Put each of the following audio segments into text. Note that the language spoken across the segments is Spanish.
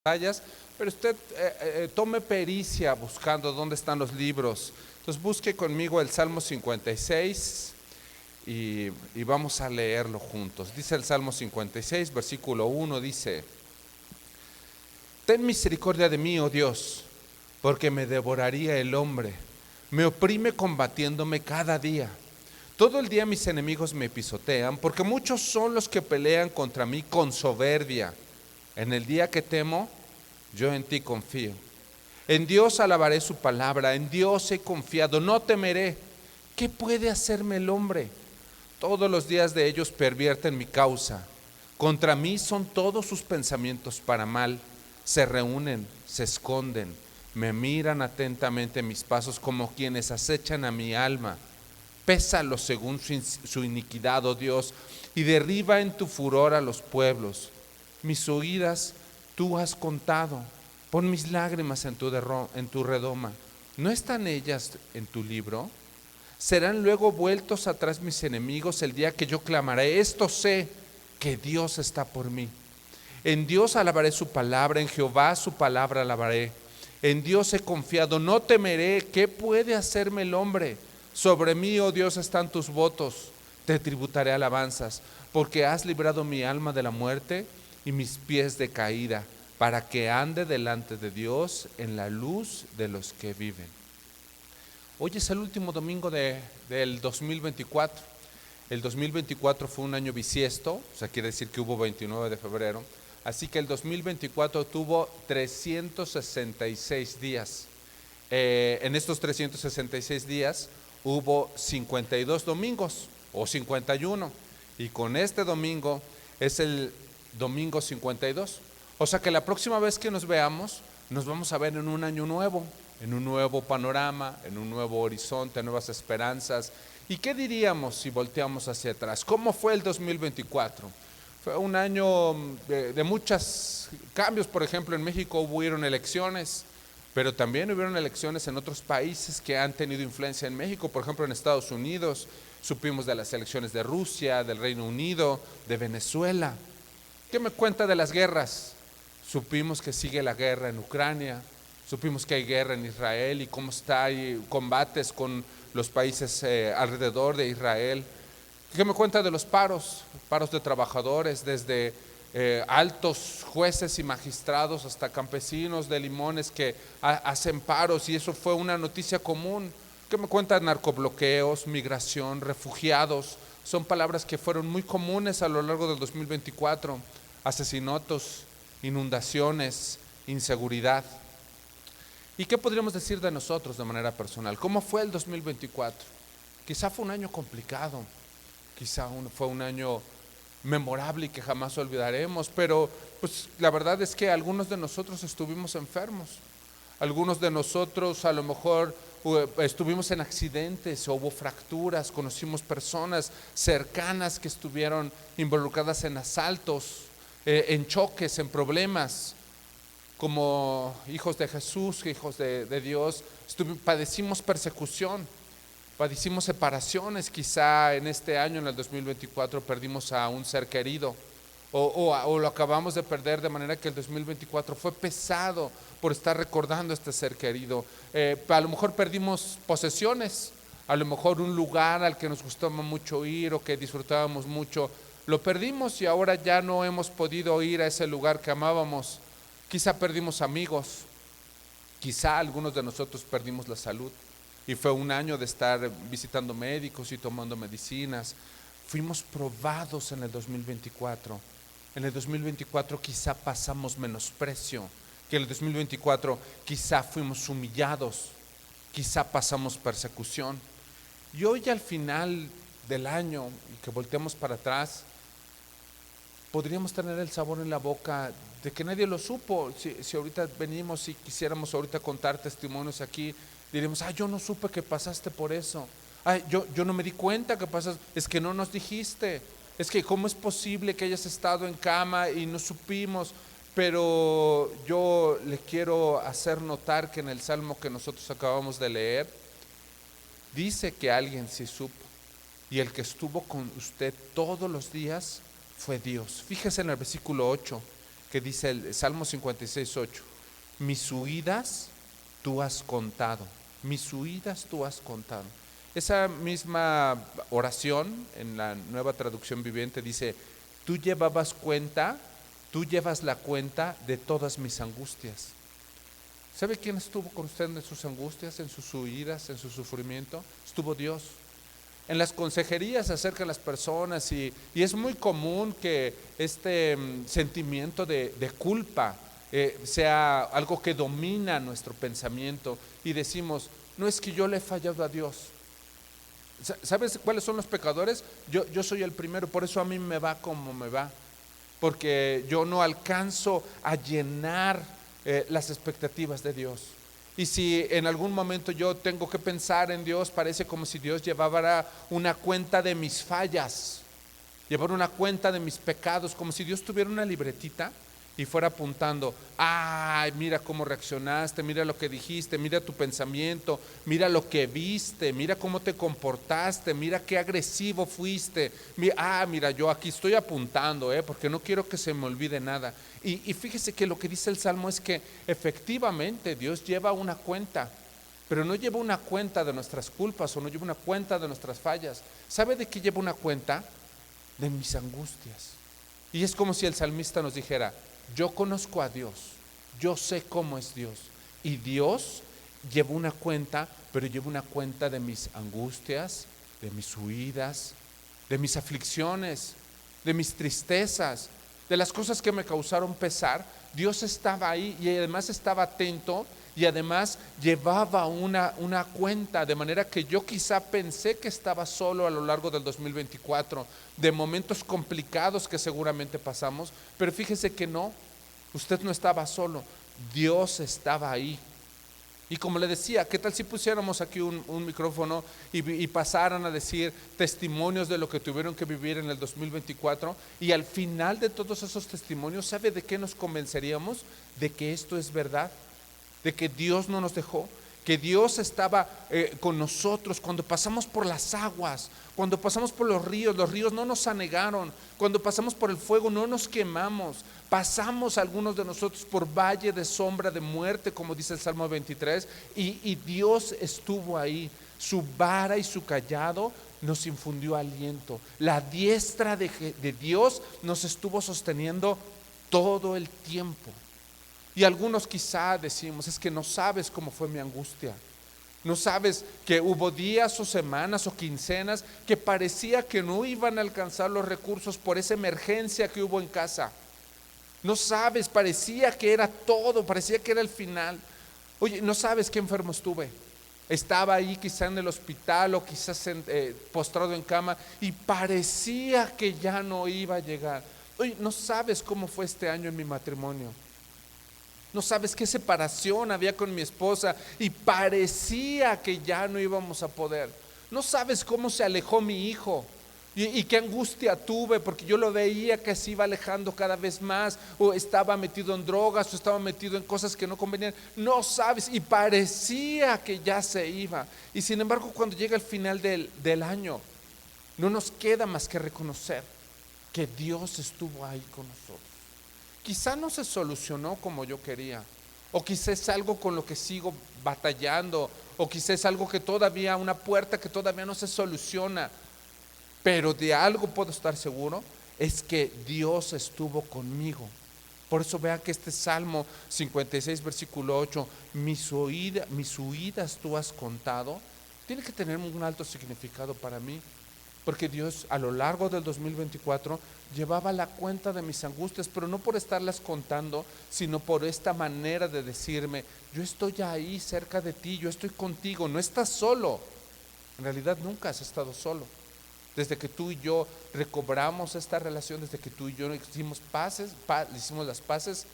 pantallas, pero usted tome pericia buscando dónde están los libros. Entonces busque conmigo el Salmo 56 y vamos a leerlo juntos. Dice el Salmo 56, versículo 1, dice: Ten misericordia de mí, oh Dios, porque me devoraría el hombre. Me oprime combatiéndome cada día. Todo el día mis enemigos me pisotean, porque muchos son los que pelean contra mí con soberbia. En el día que temo, yo en ti confío. En Dios alabaré su palabra, en Dios he confiado, no temeré. ¿Qué puede hacerme el hombre? Todos los días de ellos pervierten mi causa. Contra mí son todos sus pensamientos para mal. Se reúnen, se esconden, me miran atentamente mis pasos como quienes acechan a mi alma. Pésalos según su iniquidad, oh Dios, y derriba en tu furor a los pueblos. Mis oídas tú has contado. Pon mis lágrimas en tu redoma. ¿No están ellas en tu libro? Serán luego vueltos atrás mis enemigos el día que yo clamaré. Esto sé, que Dios está por mí. En Dios alabaré su palabra, en Jehová su palabra alabaré. En Dios he confiado, no temeré. ¿Qué puede hacerme el hombre? Sobre mí, oh Dios, están tus votos. Te tributaré alabanzas, porque has librado mi alma de la muerte y mis pies de caída, para que ande delante de Dios en la luz de los que viven. Hoy es el último domingo del 2024. El 2024 fue un año bisiesto, o sea, quiere decir que hubo 29 de febrero. Así que el 2024 tuvo 366 días. En estos 366 días hubo 52 domingos o 51. Y con este domingo es el domingo 52. O sea que la próxima vez que nos veamos, nos vamos a ver en un año nuevo, en un nuevo panorama, en un nuevo horizonte, nuevas esperanzas. ¿Y qué diríamos si volteamos hacia atrás? ¿Cómo fue el 2024? Fue un año de muchos cambios. Por ejemplo, en México hubieron elecciones, pero también hubieron elecciones en otros países que han tenido influencia en México. Por ejemplo, en Estados Unidos supimos de las elecciones de Rusia, del Reino Unido, de Venezuela. ¿Qué me cuenta de las guerras? Supimos que sigue la guerra en Ucrania, supimos que hay guerra en Israel y cómo está, hay combates con los países alrededor de Israel. ¿Qué me cuenta de los paros de trabajadores, desde altos jueces y magistrados hasta campesinos de Limones que hacen paros, y eso fue una noticia común? ¿Qué me cuenta de narcobloqueos, migración, refugiados? Son palabras que fueron muy comunes a lo largo del 2024. Asesinatos, inundaciones, inseguridad. ¿Y qué podríamos decir de nosotros de manera personal? ¿Cómo fue el 2024? Quizá fue un año complicado, quizá fue un año memorable y que jamás olvidaremos, pero pues la verdad es que algunos de nosotros estuvimos enfermos, algunos de nosotros a lo mejor estuvimos en accidentes, hubo fracturas, conocimos personas cercanas que estuvieron involucradas en asaltos, en choques, en problemas. Como hijos de Jesús, hijos de Dios, padecimos persecución, padecimos separaciones. Quizá en este año, en el 2024, perdimos a un ser querido o lo acabamos de perder, de manera que el 2024 fue pesado por estar recordando a este ser querido. A lo mejor perdimos posesiones, a lo mejor un lugar al que nos gustaba mucho ir o que disfrutábamos mucho, lo perdimos y ahora ya no hemos podido ir a ese lugar que amábamos. Quizá perdimos amigos, quizá algunos de nosotros perdimos la salud y fue un año de estar visitando médicos y tomando medicinas. Fuimos probados en el 2024. En el 2024 quizá pasamos menosprecio, que en el 2024 quizá fuimos humillados, quizá pasamos persecución. Y hoy al final del año, y que volteamos para atrás, podríamos tener el sabor en la boca de que nadie lo supo. Si ahorita venimos y quisiéramos ahorita contar testimonios aquí, diríamos: yo no supe que pasaste por eso. Yo no me di cuenta que pasaste. Es que no nos dijiste. Es que cómo es posible que hayas estado en cama y no supimos. Pero yo le quiero hacer notar que en el salmo que nosotros acabamos de leer, dice que alguien sí supo. Y el que estuvo con usted todos los días fue Dios. Fíjese en el versículo 8, que dice el Salmo 56:8, mis huidas tú has contado, mis huidas tú has contado. Esa misma oración en la Nueva Traducción Viviente dice, tú llevas la cuenta de todas mis angustias. ¿Sabe quién estuvo con usted en sus angustias, en sus huidas, en su sufrimiento? Estuvo Dios. En las consejerías se acercan las personas y es muy común que este sentimiento de culpa sea algo que domina nuestro pensamiento y decimos, no es que yo le he fallado a Dios. ¿Sabes cuáles son los pecadores? Yo soy el primero, por eso a mí me va como me va, porque yo no alcanzo a llenar las expectativas de Dios. Y si en algún momento yo tengo que pensar en Dios, parece como si Dios llevara una cuenta de mis fallas, llevara una cuenta de mis pecados, como si Dios tuviera una libretita y fuera apuntando, ay, mira cómo reaccionaste, mira lo que dijiste, mira tu pensamiento, mira lo que viste, mira cómo te comportaste, mira qué agresivo fuiste, mira, yo aquí estoy apuntando, porque no quiero que se me olvide nada. Y fíjese que lo que dice el Salmo es que efectivamente Dios lleva una cuenta, pero no lleva una cuenta de nuestras culpas o no lleva una cuenta de nuestras fallas. ¿Sabe de qué lleva una cuenta? De mis angustias. Y es como si el salmista nos dijera, yo conozco a Dios, yo sé cómo es Dios, y Dios lleva una cuenta, pero lleva una cuenta de mis angustias, de mis huidas, de mis aflicciones, de mis tristezas, de las cosas que me causaron pesar. Dios estaba ahí y además estaba atento y además llevaba una cuenta, de manera que yo quizá pensé que estaba solo a lo largo del 2024, de momentos complicados que seguramente pasamos, pero fíjese que no, usted no estaba solo, Dios estaba ahí. Y como le decía, ¿qué tal si pusiéramos aquí un micrófono y pasaran a decir testimonios de lo que tuvieron que vivir en el 2024? Y al final de todos esos testimonios, ¿sabe de qué nos convenceríamos? De que esto es verdad, de que Dios no nos dejó, que Dios estaba con nosotros cuando pasamos por las aguas, cuando pasamos por los ríos no nos anegaron, cuando pasamos por el fuego no nos quemamos, pasamos algunos de nosotros por valle de sombra de muerte, como dice el Salmo 23, y Dios estuvo ahí, su vara y su callado nos infundió aliento, la diestra de Dios nos estuvo sosteniendo todo el tiempo. Y algunos quizá decimos, es que no sabes cómo fue mi angustia. No sabes que hubo días o semanas o quincenas que parecía que no iban a alcanzar los recursos por esa emergencia que hubo en casa. No sabes, parecía que era todo, parecía que era el final. Oye, no sabes qué enfermo estuve. Estaba ahí quizá en el hospital o quizás postrado en cama y parecía que ya no iba a llegar. Oye, no sabes cómo fue este año en mi matrimonio. No sabes qué separación había con mi esposa y parecía que ya no íbamos a poder. No sabes cómo se alejó mi hijo y qué angustia tuve porque yo lo veía que se iba alejando cada vez más, o estaba metido en drogas o estaba metido en cosas que no convenían. No sabes, y parecía que ya se iba. Y sin embargo, cuando llega el final del año, no nos queda más que reconocer que Dios estuvo ahí con nosotros. Quizá no se solucionó como yo quería, o quizá es algo con lo que sigo batallando, o quizá es algo que todavía, una puerta que todavía no se soluciona, pero de algo puedo estar seguro, es que Dios estuvo conmigo. Por eso vean que este Salmo 56 versículo 8, mis huidas tú has contado, tiene que tener un alto significado para mí. Porque Dios a lo largo del 2024 llevaba la cuenta de mis angustias, pero no por estarlas contando, sino por esta manera de decirme, yo estoy ahí cerca de ti, yo estoy contigo, no estás solo. En realidad nunca has estado solo. Desde que tú y yo recobramos esta relación, desde que tú y yo hicimos las paces,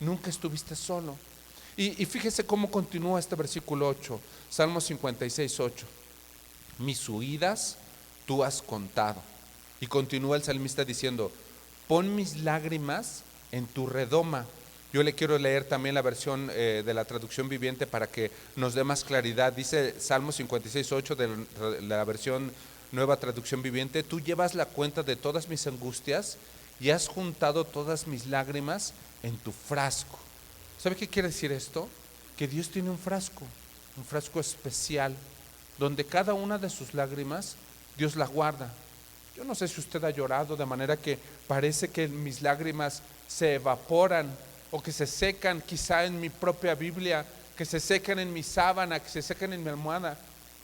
nunca estuviste solo. Y fíjese cómo continúa este versículo 8, Salmo 56, 8. Mis huidas tú has contado. Y continúa el salmista diciendo, pon mis lágrimas en tu redoma. Yo le quiero leer también la versión de la traducción viviente para que nos dé más claridad. Dice Salmo 56:8 de la versión nueva traducción viviente, tú llevas la cuenta de todas mis angustias y has juntado todas mis lágrimas en tu frasco. ¿Sabe qué quiere decir esto? Que Dios tiene un frasco especial, donde cada una de sus lágrimas Dios la guarda. Yo no sé si usted ha llorado de manera que parece que mis lágrimas se evaporan o que se secan, quizá en mi propia Biblia, que se secan en mi sábana, que se secan en mi almohada.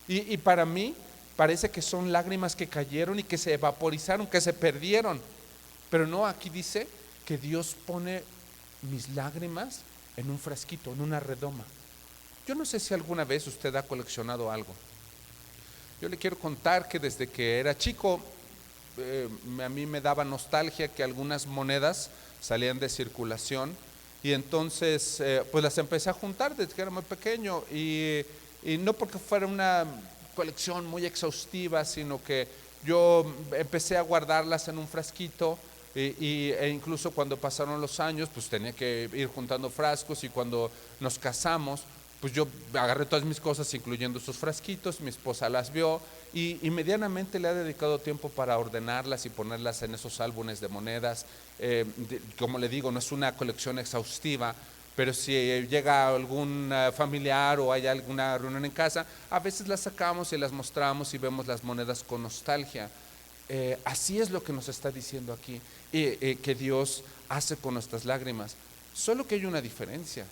Y para mí parece que son lágrimas que cayeron y que se vaporizaron, que se perdieron. Pero no, aquí dice que Dios pone mis lágrimas en un frasquito, en una redoma. Yo no sé si alguna vez usted ha coleccionado algo. Yo le quiero contar que desde que era chico, a mí me daba nostalgia que algunas monedas salían de circulación, y entonces pues las empecé a juntar desde que era muy pequeño, y no porque fuera una colección muy exhaustiva, sino que yo empecé a guardarlas en un frasquito, e incluso cuando pasaron los años pues tenía que ir juntando frascos, y cuando nos casamos pues yo agarré todas mis cosas, incluyendo esos frasquitos. Mi esposa las vio y medianamente le ha dedicado tiempo para ordenarlas y ponerlas en esos álbumes de monedas. Como le digo, no es una colección exhaustiva, pero si llega algún familiar o hay alguna reunión en casa, a veces las sacamos y las mostramos y vemos las monedas con nostalgia. Así es lo que nos está diciendo aquí, que Dios hace con nuestras lágrimas. Solo que hay una diferencia.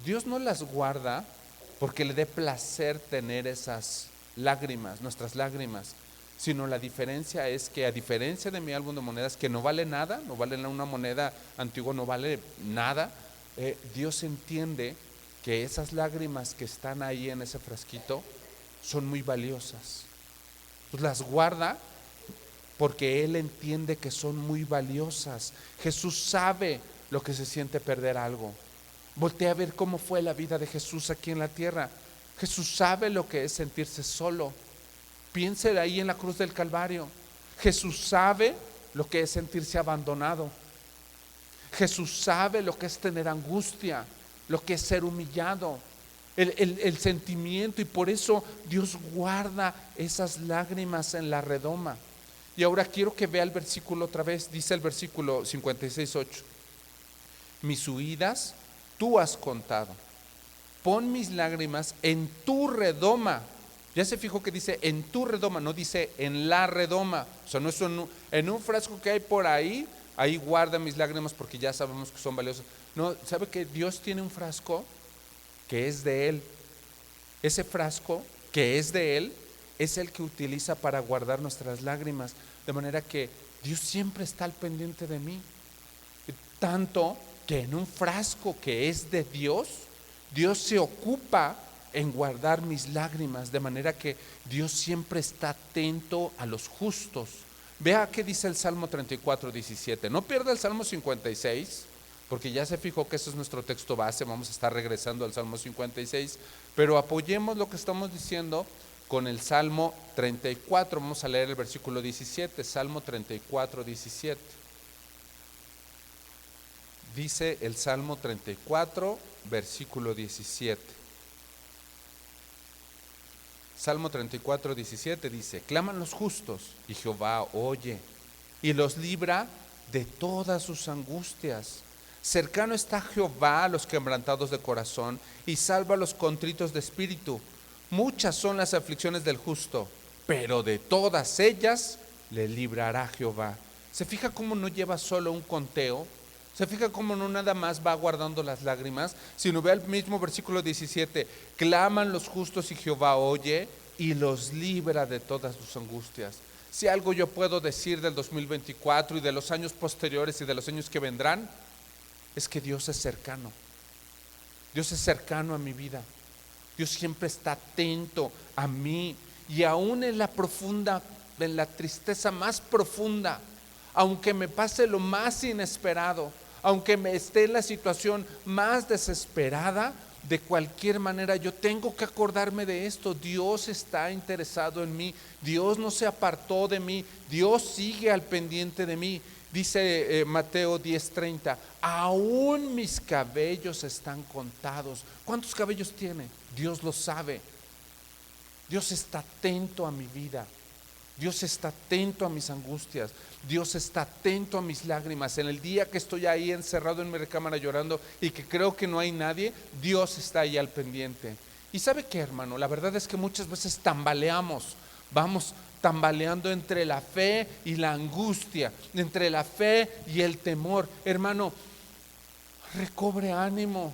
Dios no las guarda porque le dé placer tener esas lágrimas, nuestras lágrimas, sino la diferencia es que, a diferencia de mi álbum de monedas, que no vale nada, no vale una moneda antigua, no vale nada, Dios entiende que esas lágrimas que están ahí en ese frasquito son muy valiosas. Pues las guarda porque Él entiende que son muy valiosas. Jesús sabe lo que se siente perder algo. Voltea a ver cómo fue la vida de Jesús aquí en la tierra. Jesús sabe lo que es sentirse solo. Piense ahí en la cruz del Calvario. Jesús sabe lo que es sentirse abandonado. Jesús sabe lo que es tener angustia, lo que es ser humillado, el sentimiento, y por eso Dios guarda esas lágrimas en la redoma. Y ahora quiero que vea el versículo otra vez. Dice el versículo 56:8: mis huidas tú has contado, pon mis lágrimas en tu redoma. Ya se fijó que dice en tu redoma, no dice en la redoma. O sea, no es en un frasco que hay por ahí, ahí guarda mis lágrimas porque ya sabemos que son valiosas. No, ¿sabe que Dios tiene un frasco que es de Él? Ese frasco que es de Él es el que utiliza para guardar nuestras lágrimas, de manera que Dios siempre está al pendiente de mí. Tanto que en un frasco que es de Dios, Dios se ocupa en guardar mis lágrimas, de manera que Dios siempre está atento a los justos. Vea qué dice el Salmo 34:17. No pierda el Salmo 56, porque ya se fijó que ese es nuestro texto base. Vamos a estar regresando al Salmo 56, pero apoyemos lo que estamos diciendo con el Salmo 34. Vamos a leer el versículo 17, Salmo 34:17. Dice el Salmo 34, versículo 17. Salmo 34:17 dice: claman los justos y Jehová oye y los libra de todas sus angustias. Cercano está Jehová a los quebrantados de corazón y salva a los contritos de espíritu. Muchas son las aflicciones del justo, pero de todas ellas le librará Jehová. ¿Se fija cómo no lleva solo un conteo? ¿Se fija cómo no nada más va guardando las lágrimas? Sino ve el mismo versículo 17: claman los justos y Jehová oye y los libra de todas sus angustias. Si algo yo puedo decir del 2024 y de los años posteriores y de los años que vendrán, es que Dios es cercano. Dios es cercano a mi vida. Dios siempre está atento a mí, y aún en la tristeza más profunda, aunque me pase lo más inesperado, aunque me esté en la situación más desesperada, de cualquier manera yo tengo que acordarme de esto: Dios está interesado en mí, Dios no se apartó de mí, Dios sigue al pendiente de mí. Dice Mateo 10:30: aún mis cabellos están contados. ¿Cuántos cabellos tiene? Dios lo sabe. Dios está atento a mi vida. Dios está atento a mis angustias, Dios está atento a mis lágrimas. En el día que estoy ahí encerrado en mi recámara llorando y que creo que no hay nadie, Dios está ahí al pendiente. Y ¿sabe qué, hermano? La verdad es que muchas veces tambaleamos, vamos tambaleando entre la fe y la angustia, entre la fe y el temor. Hermano, recobre ánimo.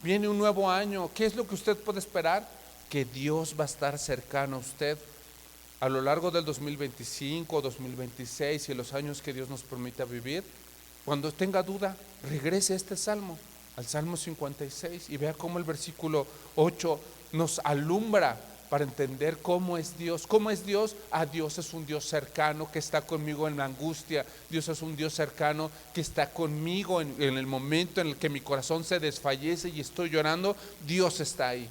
Viene un nuevo año. ¿Qué es lo que usted puede esperar? Que Dios va a estar cercano a usted a lo largo del 2025, 2026 y los años que Dios nos permita vivir. Cuando tenga duda, regrese a este salmo, al Salmo 56, y vea cómo el versículo 8 nos alumbra para entender cómo es Dios. ¿Cómo es Dios? Dios es un Dios cercano que está conmigo en la angustia. Dios es un Dios cercano que está conmigo en el momento en el que mi corazón se desfallece y estoy llorando. Dios está ahí.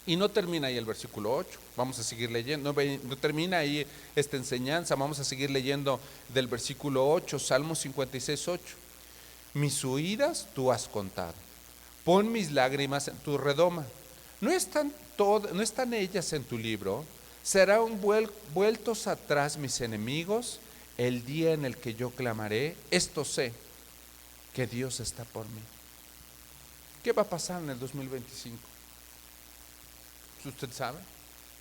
Y no termina ahí el versículo 8, vamos a seguir leyendo, no termina ahí esta enseñanza, vamos a seguir leyendo del versículo 8, Salmo 56, 8. Mis huidas tú has contado, pon mis lágrimas en tu redoma, no están ellas en tu libro. Serán vueltos atrás mis enemigos el día en el que yo clamaré. Esto sé, que Dios está por mí. ¿Qué va a pasar en el 2025? ¿Usted sabe?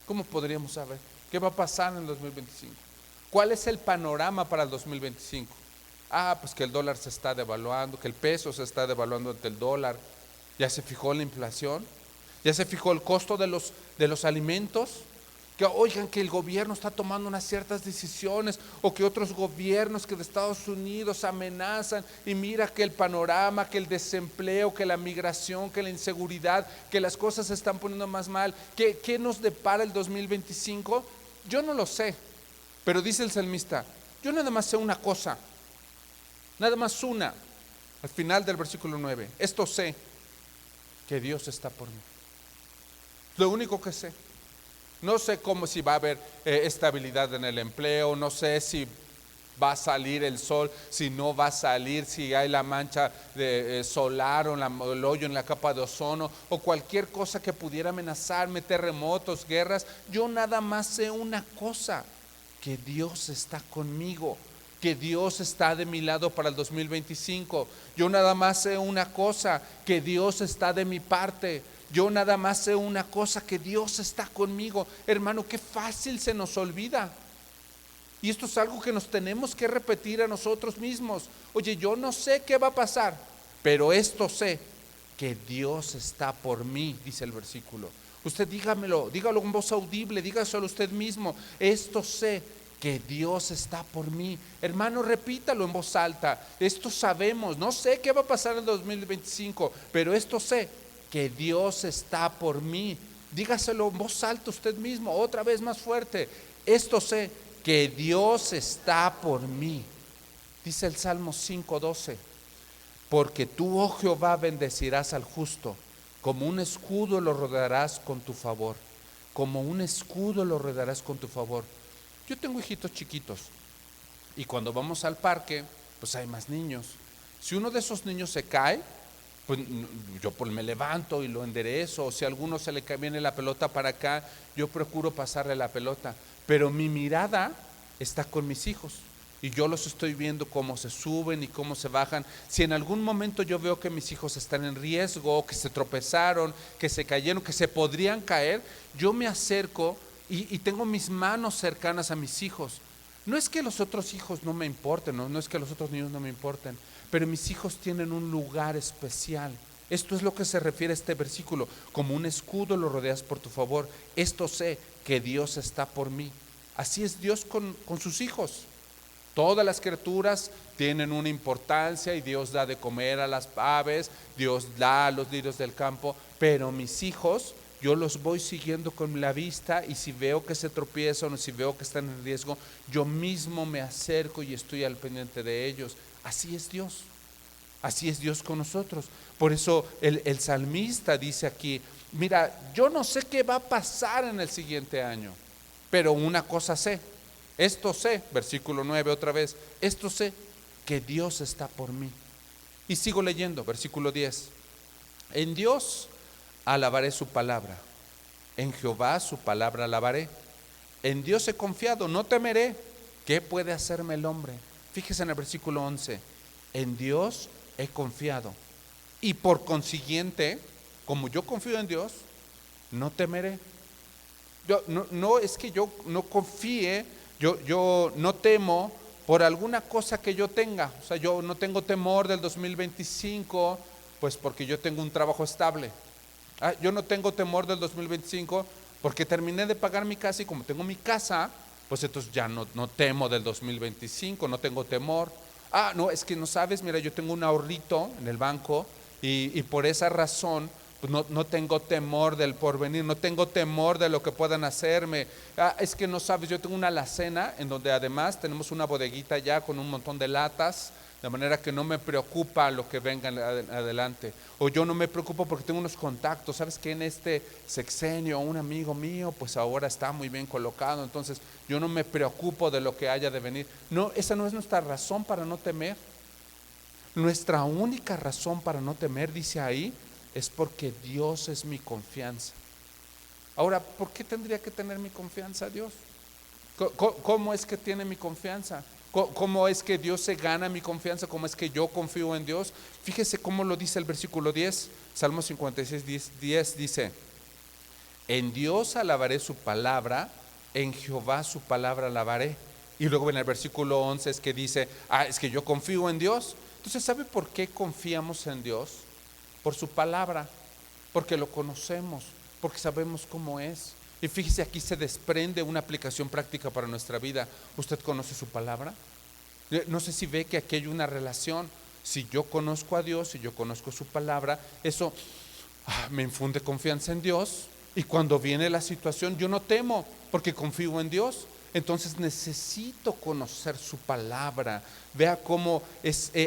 ¿Cómo podríamos saber? ¿Qué va a pasar en el 2025? ¿Cuál es el panorama para el 2025? Pues que el dólar se está devaluando, que el peso se está devaluando ante el dólar. ¿Ya se fijó la inflación? ¿Ya se fijó el costo de los alimentos? Que oigan que el gobierno está tomando unas ciertas decisiones, o que otros gobiernos que de Estados Unidos amenazan, y mira que el panorama, que el desempleo, que la migración, que la inseguridad, que las cosas se están poniendo más mal. ¿Qué nos depara el 2025? Yo no lo sé, pero dice el salmista, yo nada más sé una cosa, nada más una, al final del versículo 9, esto sé, que Dios está por mí. Lo único que sé. No sé si va a haber estabilidad en el empleo, no sé si va a salir el sol, si no va a salir, si hay la mancha de solar o el hoyo en la capa de ozono, o cualquier cosa que pudiera amenazarme, terremotos, guerras. Yo nada más sé una cosa, que Dios está conmigo, que Dios está de mi lado para el 2025. Yo nada más sé una cosa, que Dios está de mi parte. Yo nada más sé una cosa, que Dios está conmigo. Hermano, qué fácil se nos olvida. Y esto es algo que nos tenemos que repetir a nosotros mismos. Oye, yo no sé qué va a pasar, pero esto sé, que Dios está por mí, dice el versículo. Usted dígalo en voz audible, dígaselo usted mismo. Esto sé, que Dios está por mí. Hermano, repítalo en voz alta. Esto sabemos, no sé qué va a pasar en el 2025, pero esto sé, que Dios está por mí. Dígaselo en voz alta usted mismo, otra vez más fuerte. Esto sé, que Dios está por mí. Dice el Salmo 5:12, porque tú, oh Jehová, bendecirás al justo, como un escudo lo rodearás con tu favor. Como un escudo lo rodearás con tu favor. Yo tengo hijitos chiquitos, y cuando vamos al parque, pues hay más niños. Si uno de esos niños se cae, pues yo me levanto y lo enderezo, o si a alguno se le viene la pelota para acá, yo procuro pasarle la pelota, pero mi mirada está con mis hijos y yo los estoy viendo cómo se suben y cómo se bajan. Si en algún momento yo veo que mis hijos están en riesgo, que se tropezaron, que se cayeron, que se podrían caer, yo me acerco y tengo mis manos cercanas a mis hijos. No es que los otros hijos no me importen, no es que los otros niños no me importen, pero mis hijos tienen un lugar especial. Esto es lo que se refiere a este versículo. Como un escudo lo rodeas por tu favor. Esto sé, que Dios está por mí. Así es Dios con sus hijos. Todas las criaturas tienen una importancia y Dios da de comer a las aves, Dios da a los lirios del campo, pero mis hijos, yo los voy siguiendo con la vista, y si veo que se tropiezan o si veo que están en riesgo, yo mismo me acerco y estoy al pendiente de ellos. Así es Dios. Así es Dios con nosotros. Por eso el salmista dice aquí, mira, yo no sé qué va a pasar en el siguiente año, pero una cosa sé, esto sé, versículo 9 otra vez, esto sé, que Dios está por mí. Y sigo leyendo, versículo 10, en Dios alabaré su palabra, en Jehová su palabra alabaré. En Dios he confiado, no temeré. ¿Qué puede hacerme el hombre? Fíjese en el versículo 11. En Dios he confiado. Y por consiguiente, como yo confío en Dios, no temeré. No es que yo no confíe, yo no temo por alguna cosa que yo tenga. O sea, yo no tengo temor del 2025, pues porque yo tengo un trabajo estable. Yo no tengo temor del 2025 porque terminé de pagar mi casa y como tengo mi casa, pues entonces ya no temo del 2025, no tengo temor. No, es que no sabes, mira, yo tengo un ahorrito en el banco y por esa razón pues no tengo temor del porvenir, no tengo temor de lo que puedan hacerme. Es que no sabes, yo tengo una alacena en donde además tenemos una bodeguita ya con un montón de latas, de manera que no me preocupa lo que venga adelante. O yo no me preocupo porque tengo unos contactos. ¿Sabes que en este sexenio un amigo mío pues ahora está muy bien colocado? Entonces yo no me preocupo de lo que haya de venir. No, esa no es nuestra razón para no temer. Nuestra única razón para no temer, dice ahí, es porque Dios es mi confianza. Ahora, ¿por qué tendría que tener mi confianza Dios? ¿Cómo es que tiene mi confianza? ¿Cómo es que Dios se gana mi confianza? ¿Cómo es que yo confío en Dios? Fíjese cómo lo dice el versículo 10, Salmo 56, 10 dice: en Dios alabaré su palabra, en Jehová su palabra alabaré. Y luego en el versículo 11 es que dice, es que yo confío en Dios. Entonces, ¿sabe por qué confiamos en Dios? Por su palabra, porque lo conocemos, porque sabemos cómo es. Y fíjese, aquí se desprende una aplicación práctica para nuestra vida. ¿Usted conoce su palabra? No sé si ve que aquí hay una relación. Si yo conozco a Dios, si yo conozco su palabra, eso me infunde confianza en Dios. Y cuando viene la situación, yo no temo, porque confío en Dios. Entonces necesito conocer su palabra. Vea cómo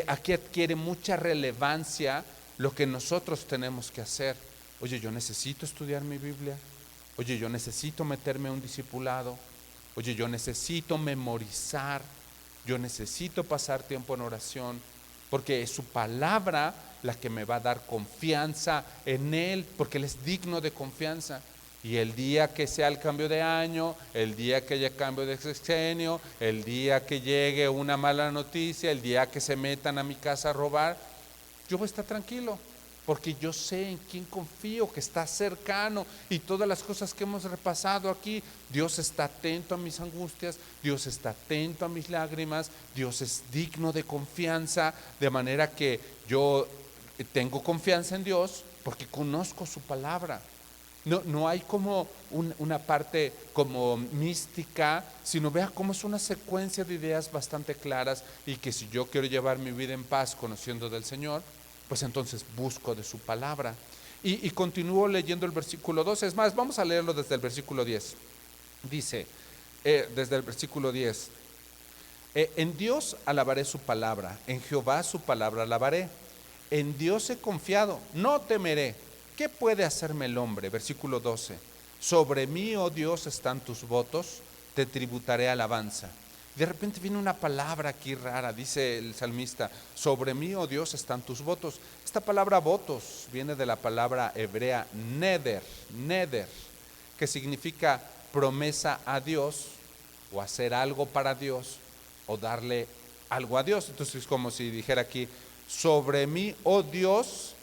aquí adquiere mucha relevancia lo que nosotros tenemos que hacer. Oye, yo necesito estudiar mi Biblia. Oye, yo necesito meterme a un discipulado. Oye, yo necesito memorizar. Yo necesito pasar tiempo en oración, porque es su palabra la que me va a dar confianza en Él, porque Él es digno de confianza. Y el día que sea el cambio de año, el día que haya cambio de sexenio, el día que llegue una mala noticia, el día que se metan a mi casa a robar, yo voy a estar tranquilo, porque yo sé en quién confío, que está cercano. Y todas las cosas que hemos repasado aquí, Dios está atento a mis angustias, Dios está atento a mis lágrimas, Dios es digno de confianza, de manera que yo tengo confianza en Dios porque conozco su palabra. No hay como una parte como mística, sino vea cómo es una secuencia de ideas bastante claras, y que si yo quiero llevar mi vida en paz conociendo del Señor, pues entonces busco de su palabra. Y continúo leyendo el versículo 12. Es más, vamos a leerlo desde el versículo 10. Dice, desde el versículo 10, en Dios alabaré su palabra, en Jehová su palabra alabaré. En Dios he confiado, no temeré. ¿Qué puede hacerme el hombre? Versículo 12. Sobre mí, oh Dios, están tus votos, te tributaré alabanza. De repente viene una palabra aquí rara, dice el salmista: sobre mí, oh Dios, están tus votos. Esta palabra votos viene de la palabra hebrea neder, que significa promesa a Dios, o hacer algo para Dios, o darle algo a Dios. Entonces es como si dijera aquí: sobre mí, oh Dios,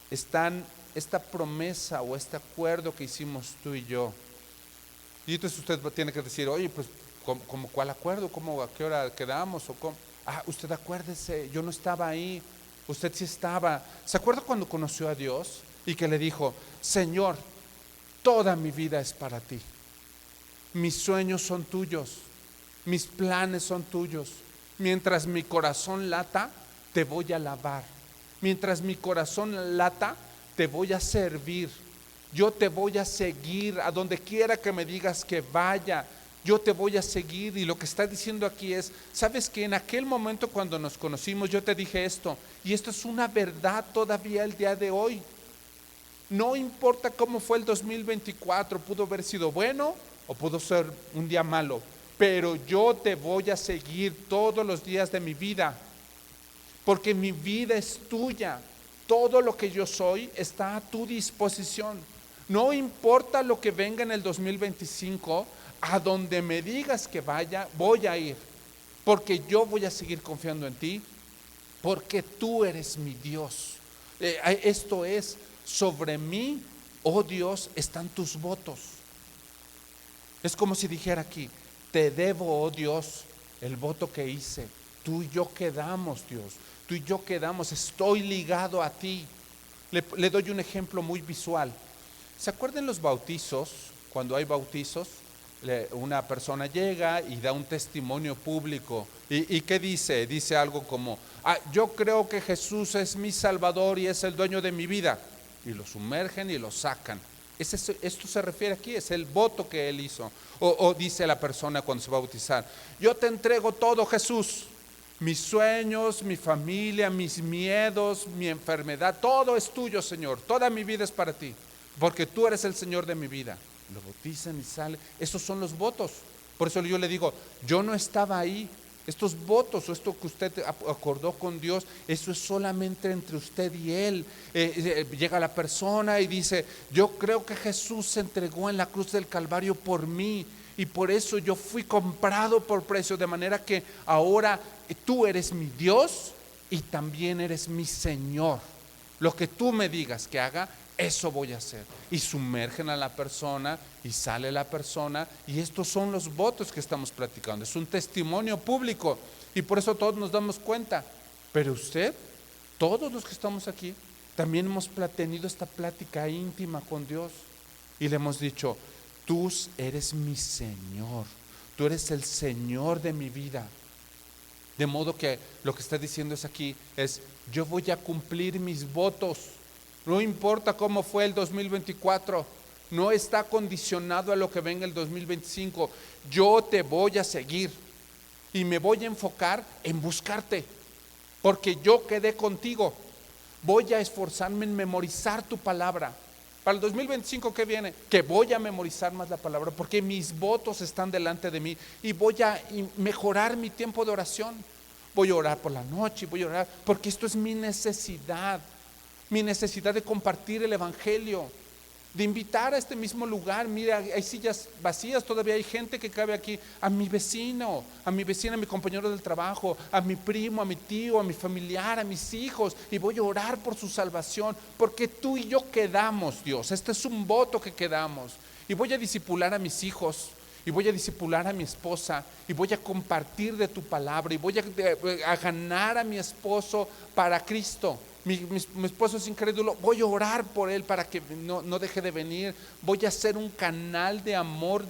están esta promesa o este acuerdo que hicimos tú y yo. Y entonces usted tiene que decir: oye, pues ¿cómo cuál acuerdo? ¿Cómo, a qué hora quedamos? ¿O cómo? Usted acuérdese, yo no estaba ahí, usted sí estaba. ¿Se acuerda cuando conoció a Dios y que le dijo: Señor, toda mi vida es para ti, mis sueños son tuyos, mis planes son tuyos, mientras mi corazón lata, te voy a alabar, mientras mi corazón lata, te voy a servir, yo te voy a seguir a donde quiera que me digas que vaya, yo te voy a seguir? Y lo que está diciendo aquí es: sabes que en aquel momento cuando nos conocimos yo te dije esto, y esto es una verdad todavía el día de hoy. No importa cómo fue el 2024, pudo haber sido bueno o pudo ser un día malo, pero yo te voy a seguir todos los días de mi vida, porque mi vida es tuya. Todo lo que yo soy está a tu disposición. No importa lo que venga en el 2025, A donde me digas que vaya, voy a ir, porque yo voy a seguir confiando en ti, porque tú eres mi Dios. Esto es, sobre mí, oh Dios, están tus votos. Es como si dijera aquí, te debo, oh Dios, el voto que hice. Tú y yo quedamos, Dios. Tú y yo quedamos, estoy ligado a ti. Le doy un ejemplo muy visual. ¿Se acuerdan los bautizos? Cuando hay bautizos, una persona llega y da un testimonio público. ¿Y qué dice? Dice algo como, yo creo que Jesús es mi Salvador y es el dueño de mi vida. Y lo sumergen y lo sacan. Esto se refiere aquí, es el voto que él hizo. O dice la persona cuando se va a bautizar, yo te entrego todo, Jesús. Mis sueños, mi familia, mis miedos, mi enfermedad, todo es tuyo, Señor. Toda mi vida es para ti, porque tú eres el Señor de mi vida. Lo bautizan y sale. Esos son los votos. Por eso yo le digo, yo no estaba ahí. Estos votos o esto que usted acordó con Dios, eso es solamente entre usted y Él. Llega la persona y dice, yo creo que Jesús se entregó en la cruz del Calvario por mí. Y por eso yo fui comprado por precio, de manera que ahora tú eres mi Dios y también eres mi Señor. Lo que tú me digas que haga, eso voy a hacer. Y sumergen a la persona y sale la persona, y estos son los votos que estamos platicando. Es un testimonio público y por eso todos nos damos cuenta. Pero usted, todos los que estamos aquí, también hemos tenido esta plática íntima con Dios y le hemos dicho, tú eres mi Señor, tú eres el Señor de mi vida. De modo que lo que está diciendo es aquí es, yo voy a cumplir mis votos. No importa cómo fue el 2024, no está condicionado a lo que venga el 2025. Yo te voy a seguir y me voy a enfocar en buscarte, porque yo quedé contigo. Voy a esforzarme en memorizar tu palabra. Para el 2025, ¿qué viene? Que voy a memorizar más la palabra, porque mis votos están delante de mí y voy a mejorar mi tiempo de oración. Voy a orar por la noche, voy a orar, porque esto es mi necesidad de compartir el Evangelio, de invitar a este mismo lugar. Mira, hay sillas vacías, todavía hay gente que cabe aquí, a mi vecino, a mi vecina, a mi compañero del trabajo, a mi primo, a mi tío, a mi familiar, a mis hijos, y voy a orar por su salvación, porque tú y yo quedamos, Dios, este es un voto que quedamos, y voy a discipular a mis hijos, y voy a discipular a mi esposa, y voy a compartir de tu palabra, y voy a ganar a mi esposo para Cristo. Mi esposo es incrédulo, voy a orar por él para que no deje de venir. Voy a ser un canal de amor,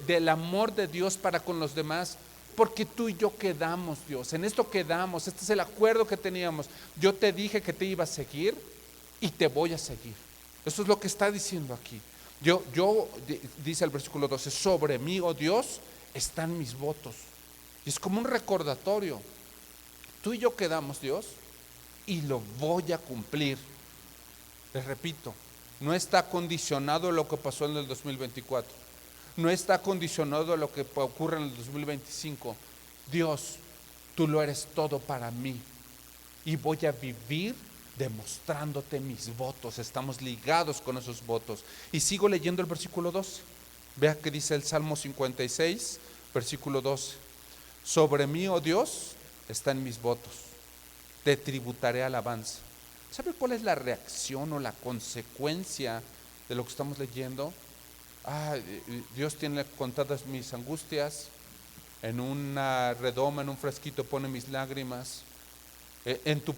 del amor de Dios para con los demás, porque tú y yo quedamos, Dios, en esto quedamos. Este es el acuerdo que teníamos. Yo te dije que te iba a seguir y te voy a seguir. Eso es lo que está diciendo aquí. Dice el versículo 12, sobre mí, oh Dios, están mis votos. Y es como un recordatorio. Tú y yo quedamos, Dios, y lo voy a cumplir. Les repito, no está condicionado a lo que pasó en el 2024, no está condicionado a lo que ocurre en el 2025. Dios, tú lo eres todo para mí y voy a vivir demostrándote mis votos. Estamos ligados con esos votos. Y sigo leyendo el versículo 12. Vea que dice el Salmo 56, versículo 12. Sobre mí, oh Dios, están mis votos, te tributaré alabanza. ¿Sabe cuál es la reacción o la consecuencia de lo que estamos leyendo? Dios tiene contadas mis angustias, en una redoma, en un frasquito pone mis lágrimas.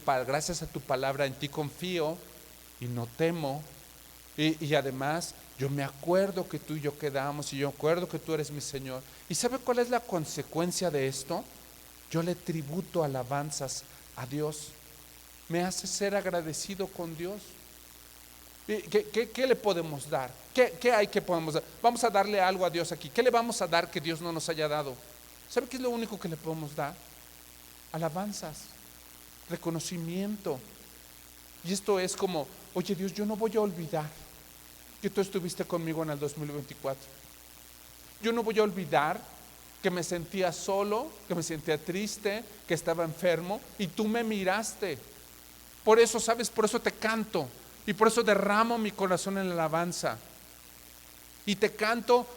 Gracias a tu palabra en ti confío y no temo. Y además yo me acuerdo que tú y yo quedamos, y yo acuerdo que tú eres mi Señor. ¿Y sabe cuál es la consecuencia de esto? Yo le tributo alabanzas a Dios. Me hace ser agradecido con Dios. ¿Qué le podemos dar? ¿Qué hay que podemos dar? Vamos a darle algo a Dios aquí. ¿Qué le vamos a dar que Dios no nos haya dado? ¿Sabe qué es lo único que le podemos dar? Alabanzas, reconocimiento. Y esto es como, oye Dios, yo no voy a olvidar que tú estuviste conmigo en el 2024. Yo no voy a olvidar que me sentía solo, que me sentía triste, que estaba enfermo, y tú me miraste. Por eso, ¿sabes? Por eso te canto, y por eso derramo mi corazón en la alabanza. Y te canto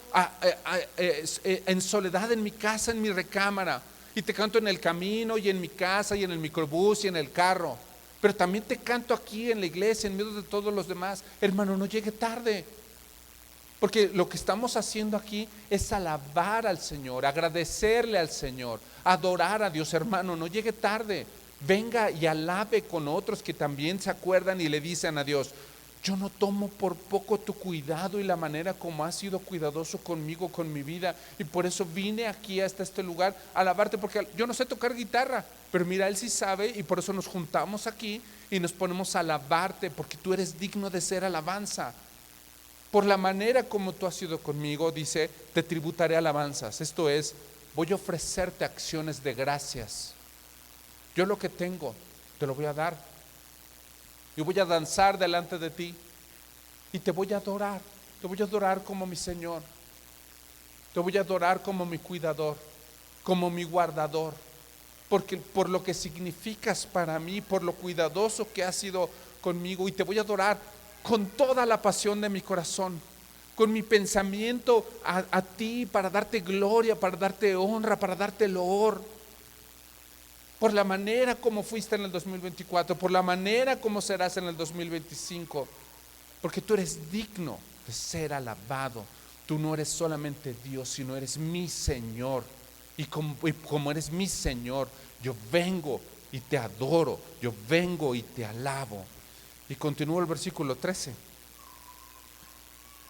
en soledad en mi casa, en mi recámara. Y te canto en el camino y en mi casa y en el microbús y en el carro. Pero también te canto aquí en la iglesia, en medio de todos los demás. Hermano, no llegue tarde. Porque lo que estamos haciendo aquí es alabar al Señor, agradecerle al Señor, adorar a Dios. Hermano, no llegue tarde. Venga y alabe con otros que también se acuerdan y le dicen a Dios: yo no tomo por poco tu cuidado y la manera como has sido cuidadoso conmigo, con mi vida. Y por eso vine aquí hasta este lugar a alabarte, porque yo no sé tocar guitarra, pero mira, Él sí sabe, y por eso nos juntamos aquí y nos ponemos a alabarte, porque tú eres digno de ser alabanza. Por la manera como tú has sido conmigo, dice, te tributaré alabanzas. Esto es, voy a ofrecerte acciones de gracias. Yo lo que tengo, te lo voy a dar. Yo voy a danzar delante de ti y te voy a adorar. Te voy a adorar como mi Señor. Te voy a adorar como mi cuidador, como mi guardador. Porque por lo que significas para mí, por lo cuidadoso que has sido conmigo. Y te voy a adorar con toda la pasión de mi corazón, con mi pensamiento a ti, para darte gloria, para darte honra, para darte loor. Por la manera como fuiste en el 2024, por la manera como serás en el 2025, porque tú eres digno de ser alabado. Tú no eres solamente Dios, sino eres mi Señor. Y como eres mi Señor, yo vengo y te adoro, yo vengo y te alabo. Y continúa el versículo 13.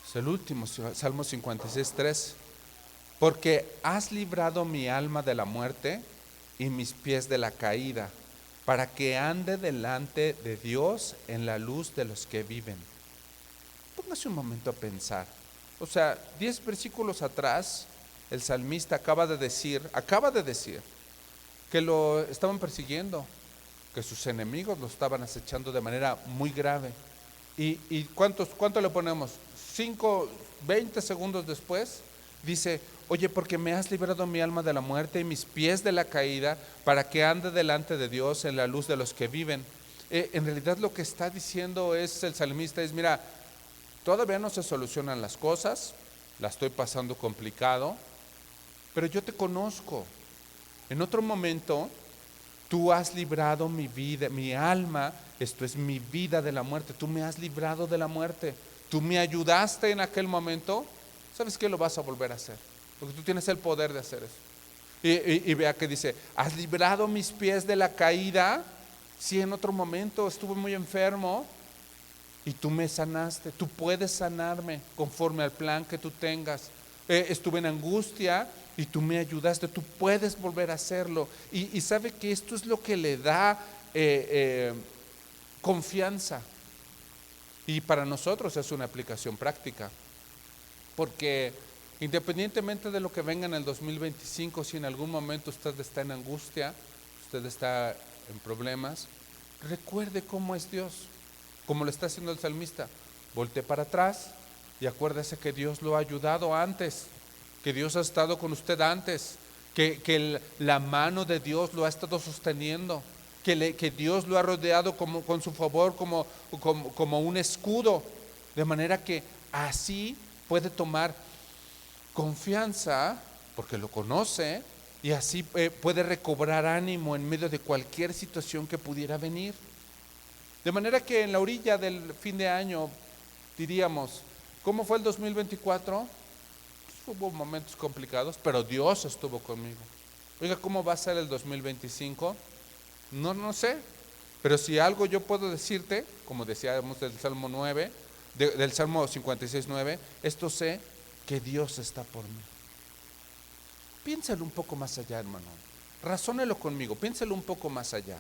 Es el último, Salmo 56:3. Porque has librado mi alma de la muerte y mis pies de la caída, para que ande delante de Dios en la luz de los que viven. Póngase un momento a pensar. O sea, 10 versículos atrás, el salmista acaba de decir que lo estaban persiguiendo, que sus enemigos lo estaban acechando de manera muy grave. ¿Y cuánto le ponemos? 20 segundos después, dice: oye, porque me has librado mi alma de la muerte y mis pies de la caída, para que ande delante de Dios en la luz de los que viven. En realidad lo que está diciendo el salmista es: mira, todavía no se solucionan las cosas, la estoy pasando complicado, pero yo te conozco. En otro momento tú has librado mi vida, mi alma, esto es mi vida, de la muerte. Tú me has librado de la muerte, tú me ayudaste en aquel momento. ¿Sabes qué? Lo vas a volver a hacer, porque tú tienes el poder de hacer eso. Y vea que dice: has librado mis pies de la caída. Sí, en otro momento estuve muy enfermo y tú me sanaste. Tú puedes sanarme conforme al plan que tú tengas. Estuve en angustia y tú me ayudaste. Tú puedes volver a hacerlo. Y sabe que esto es lo que le da confianza. Y para nosotros es una aplicación práctica, porque independientemente de lo que venga en el 2025, si en algún momento usted está en angustia, usted está en problemas, recuerde cómo es Dios, como lo está haciendo el salmista. Voltee para atrás y acuérdese que Dios lo ha ayudado antes, que Dios ha estado con usted antes, que la mano de Dios lo ha estado sosteniendo, que Dios lo ha rodeado con su favor, como un escudo, de manera que así puede tomar confianza, porque lo conoce, y así puede recobrar ánimo en medio de cualquier situación que pudiera venir. De manera que en la orilla del fin de año diríamos: ¿cómo fue el 2024? Pues hubo momentos complicados, pero Dios estuvo conmigo. Oiga, ¿cómo va a ser el 2025? No sé, pero si algo yo puedo decirte, como decíamos del Salmo 9, del Salmo 56:9, esto sé, que Dios está por mí. Piénsalo un poco más allá, hermano. Razónelo conmigo, piénsalo un poco más allá.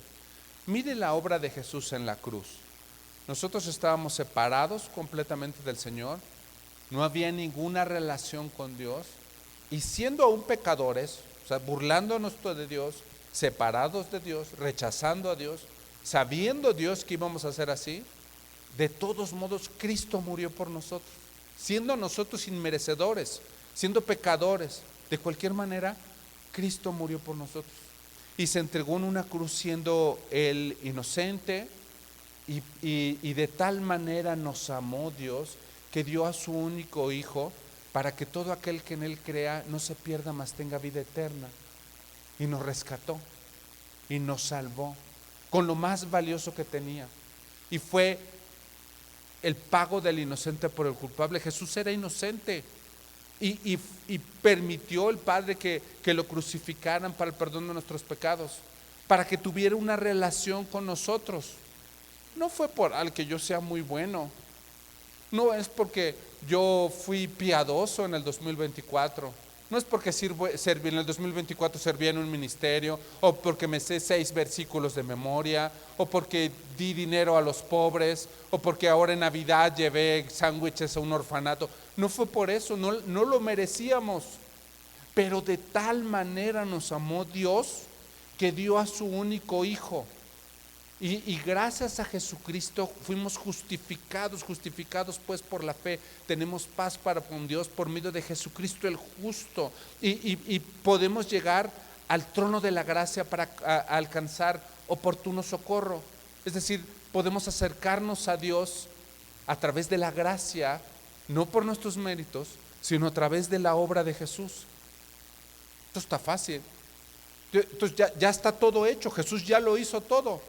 Mire la obra de Jesús en la cruz. Nosotros estábamos separados completamente del Señor, no había ninguna relación con Dios, y siendo aún pecadores, o sea, burlándonos de Dios, separados de Dios, rechazando a Dios, sabiendo Dios que íbamos a ser así, de todos modos Cristo murió por nosotros, siendo nosotros inmerecedores, siendo pecadores. De cualquier manera, Cristo murió por nosotros y se entregó en una cruz siendo Él inocente, y de tal manera nos amó Dios, que dio a su único Hijo, para que todo aquel que en Él crea no se pierda, mas tenga vida eterna. Y nos rescató y nos salvó con lo más valioso que tenía, y fue el pago del inocente por el culpable. Jesús era inocente y permitió el Padre que lo crucificaran para el perdón de nuestros pecados, para que tuviera una relación con nosotros. No fue por al que yo sea muy bueno, no es porque yo fui piadoso en el 2024, no es porque serví en el 2024, serví en un ministerio, o porque me sé 6 versículos de memoria, o porque di dinero a los pobres, o porque ahora en Navidad llevé sándwiches a un orfanato. No fue por eso, no lo merecíamos, pero de tal manera nos amó Dios que dio a su único Hijo. Y gracias a Jesucristo fuimos justificados pues por la fe. Tenemos paz para con Dios por medio de Jesucristo el justo. Y podemos llegar al trono de la gracia para alcanzar oportuno socorro. Es decir, podemos acercarnos a Dios a través de la gracia, no por nuestros méritos, sino a través de la obra de Jesús. Esto está fácil. Entonces ya está todo hecho, Jesús ya lo hizo todo.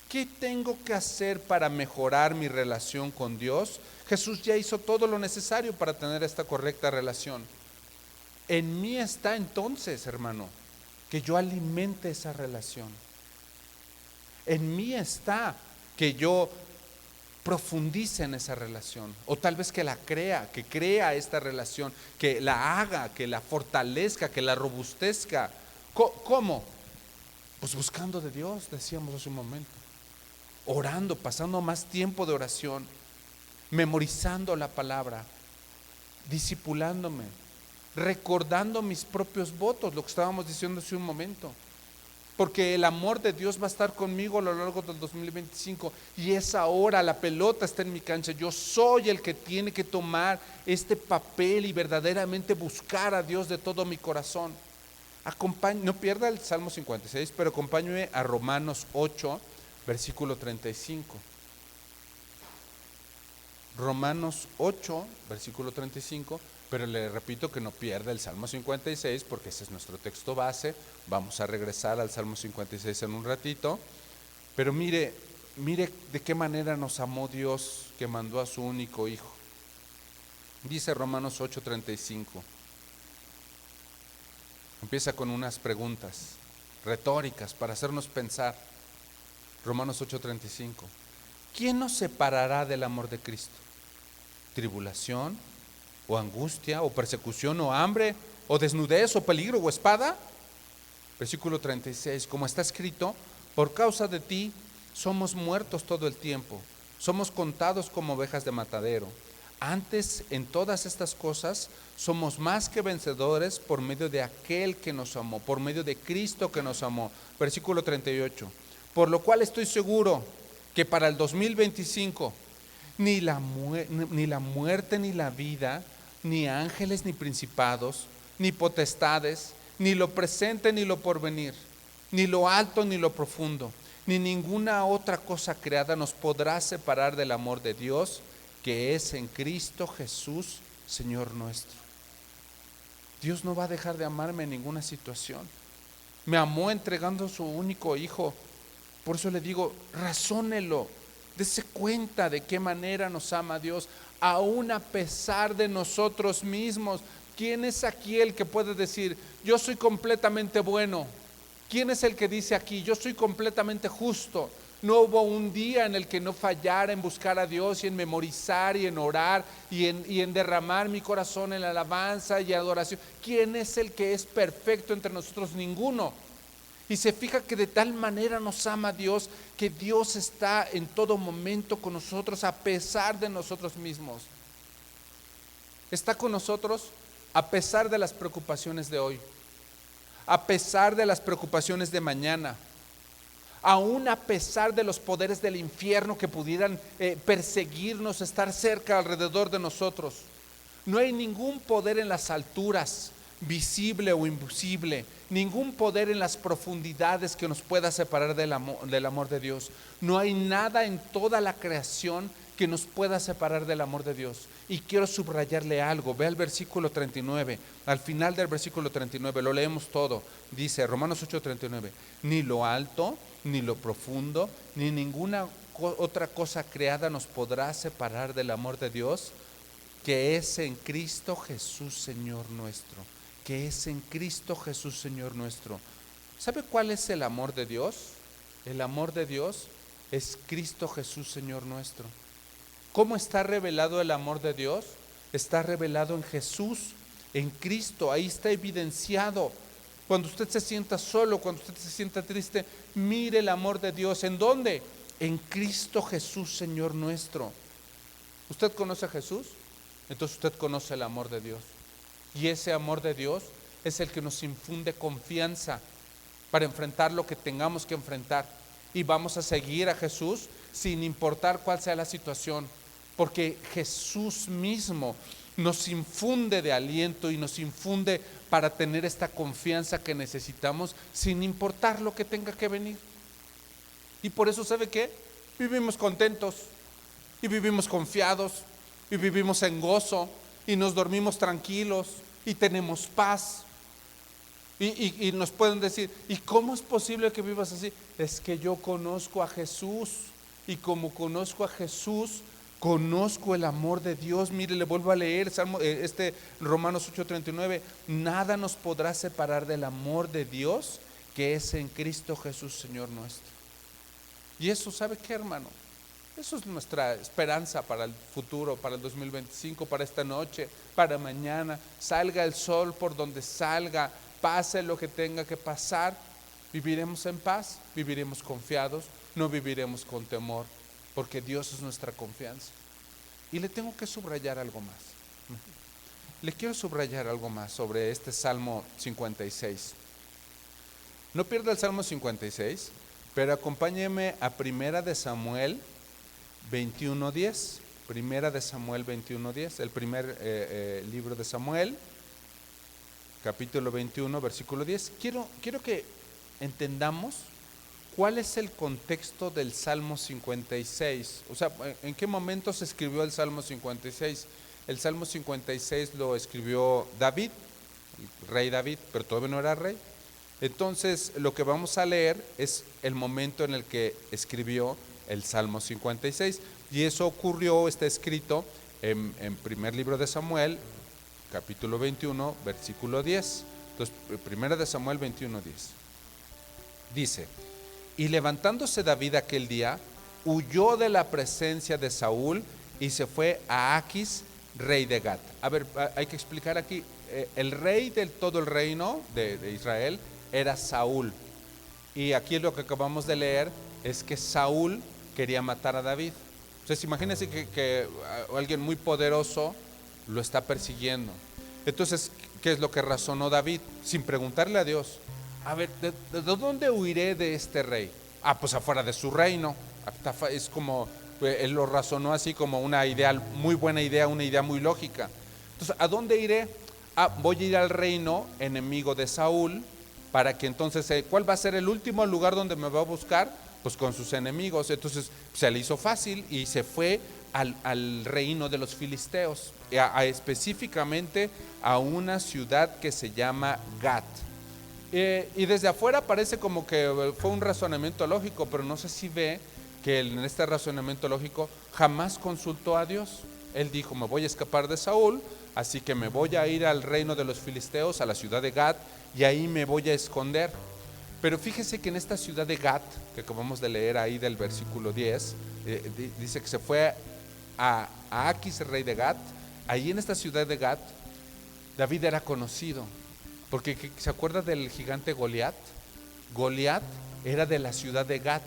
¿Qué tengo que hacer para mejorar mi relación con Dios? Jesús ya hizo todo lo necesario para tener esta correcta relación. En mí está entonces, hermano, que yo alimente esa relación. En mí está que yo profundice en esa relación, o tal vez que crea esta relación, que la haga, que la fortalezca, que la robustezca. ¿Cómo? Pues buscando de Dios, decíamos hace un momento. Orando, pasando más tiempo de oración, memorizando la palabra, discipulándome, recordando mis propios votos, lo que estábamos diciendo hace un momento, porque el amor de Dios va a estar conmigo a lo largo del 2025, y es ahora, la pelota está en mi cancha. Yo soy el que tiene que tomar este papel y verdaderamente buscar a Dios de todo mi corazón. No pierda el Salmo 56, pero acompáñeme a Romanos 8, versículo 35. Romanos 8, versículo 35, pero le repito que no pierda el Salmo 56 porque ese es nuestro texto base. Vamos a regresar al Salmo 56 en un ratito, pero mire de qué manera nos amó Dios, que mandó a su único Hijo. Dice Romanos 8, 35. Empieza con unas preguntas retóricas para hacernos pensar. Romanos 8:35. ¿Quién nos separará del amor de Cristo? ¿Tribulación, o angustia, o persecución, o hambre, o desnudez, o peligro, o espada? Versículo 36. Como está escrito, por causa de ti somos muertos todo el tiempo, somos contados como ovejas de matadero. Antes, en todas estas cosas, somos más que vencedores por medio de aquel que nos amó, por medio de Cristo que nos amó. Versículo 38. Por lo cual estoy seguro que para el 2025 ni la muerte ni la vida, ni ángeles ni principados, ni potestades, ni lo presente ni lo porvenir, ni lo alto ni lo profundo, ni ninguna otra cosa creada nos podrá separar del amor de Dios que es en Cristo Jesús, Señor nuestro. Dios no va a dejar de amarme en ninguna situación. Me amó entregando su único Hijo. Por eso le digo, razónelo, dése cuenta de qué manera nos ama Dios, aún a pesar de nosotros mismos. ¿Quién es aquí el que puede decir, yo soy completamente bueno? ¿Quién es el que dice aquí, yo soy completamente justo? No hubo un día en el que no fallara en buscar a Dios y en memorizar y en orar y en derramar mi corazón en la alabanza y adoración. ¿Quién es el que es perfecto entre nosotros? Ninguno. Y se fija que de tal manera nos ama Dios, que Dios está en todo momento con nosotros a pesar de nosotros mismos. Está con nosotros a pesar de las preocupaciones de hoy, a pesar de las preocupaciones de mañana, aún a pesar de los poderes del infierno que pudieran perseguirnos, estar cerca alrededor de nosotros. No hay ningún poder en las alturas, visible o invisible, ningún poder en las profundidades que nos pueda separar del amor de Dios. No hay nada en toda la creación que nos pueda separar del amor de Dios. Y quiero subrayarle algo. Ve al versículo 39, al final del versículo 39, lo leemos todo. Dice Romanos 8:39, ni lo alto, ni lo profundo, ni ninguna otra cosa creada nos podrá separar del amor de Dios, que es en Cristo Jesús Señor nuestro. Que es en Cristo Jesús Señor nuestro. ¿Sabe cuál es el amor de Dios? El amor de Dios es Cristo Jesús Señor nuestro. ¿Cómo está revelado el amor de Dios? Está revelado en Jesús, en Cristo. Ahí está evidenciado. Cuando usted se sienta solo, cuando usted se sienta triste, mire el amor de Dios. ¿En dónde? En Cristo Jesús Señor nuestro. ¿Usted conoce a Jesús? Entonces usted conoce el amor de Dios. Y ese amor de Dios es el que nos infunde confianza para enfrentar lo que tengamos que enfrentar. Y vamos a seguir a Jesús sin importar cuál sea la situación, porque Jesús mismo nos infunde de aliento y nos infunde para tener esta confianza que necesitamos sin importar lo que tenga que venir. Y por eso, ¿sabe qué? Vivimos contentos y vivimos confiados y vivimos en gozo y nos dormimos tranquilos y tenemos paz. Y nos pueden decir, ¿y cómo es posible que vivas así? Es que yo conozco a Jesús, y como conozco a Jesús, conozco el amor de Dios. Mire, le vuelvo a leer Romanos 8:39, nada nos podrá separar del amor de Dios que es en Cristo Jesús Señor nuestro. Y eso, ¿sabe qué, hermano? Eso es nuestra esperanza para el futuro, para el 2025, para esta noche, para mañana. Salga el sol por donde salga, pase lo que tenga que pasar, viviremos en paz, viviremos confiados, no viviremos con temor, porque Dios es nuestra confianza. Y le tengo que subrayar algo más. Le quiero subrayar algo más sobre este Salmo 56. No pierda el Salmo 56, pero acompáñeme a Primera de Samuel 21:10. Primera de Samuel 21:10, el primer libro de Samuel, capítulo 21, versículo 10. Quiero que entendamos cuál es el contexto del Salmo 56. O sea, ¿en qué momento se escribió el Salmo 56? El Salmo 56 lo escribió David, el rey David, pero todavía no era rey. Entonces, lo que vamos a leer es el momento en el que escribió el Salmo 56. Y eso ocurrió, está escrito en primer libro de Samuel, capítulo 21, versículo 10. Entonces, primera de Samuel 21:10. Dice, y levantándose David aquel día, huyó de la presencia de Saúl y se fue a Aquis, rey de Gat. A ver, hay que explicar aquí, el rey del todo el reino de Israel era Saúl. Y aquí lo que acabamos de leer es que Saúl quería matar a David. Entonces imagínense que alguien muy poderoso lo está persiguiendo. Entonces, ¿qué es lo que razonó David? Sin preguntarle a Dios. A ver, ¿de dónde huiré de este rey? Pues afuera de su reino. Es como, él lo razonó así como una idea, muy buena idea, una idea muy lógica. Entonces, ¿a dónde iré? Voy a ir al reino enemigo de Saúl, para que entonces, ¿cuál va a ser el último lugar donde me va a buscar? Pues con sus enemigos. Entonces se le hizo fácil y se fue al reino de los filisteos, específicamente a una ciudad que se llama Gat. Y desde afuera parece como que fue un razonamiento lógico, pero no sé si ve que en este razonamiento lógico jamás consultó a Dios. Él dijo, me voy a escapar de Saúl, así que me voy a ir al reino de los filisteos, a la ciudad de Gat, y ahí me voy a esconder. Pero fíjese que en esta ciudad de Gat, que acabamos de leer ahí del versículo 10, dice que se fue a Aquis, rey de Gat. Ahí en esta ciudad de Gat, David era conocido, porque ¿se acuerda del gigante Goliat? Goliat era de la ciudad de Gat,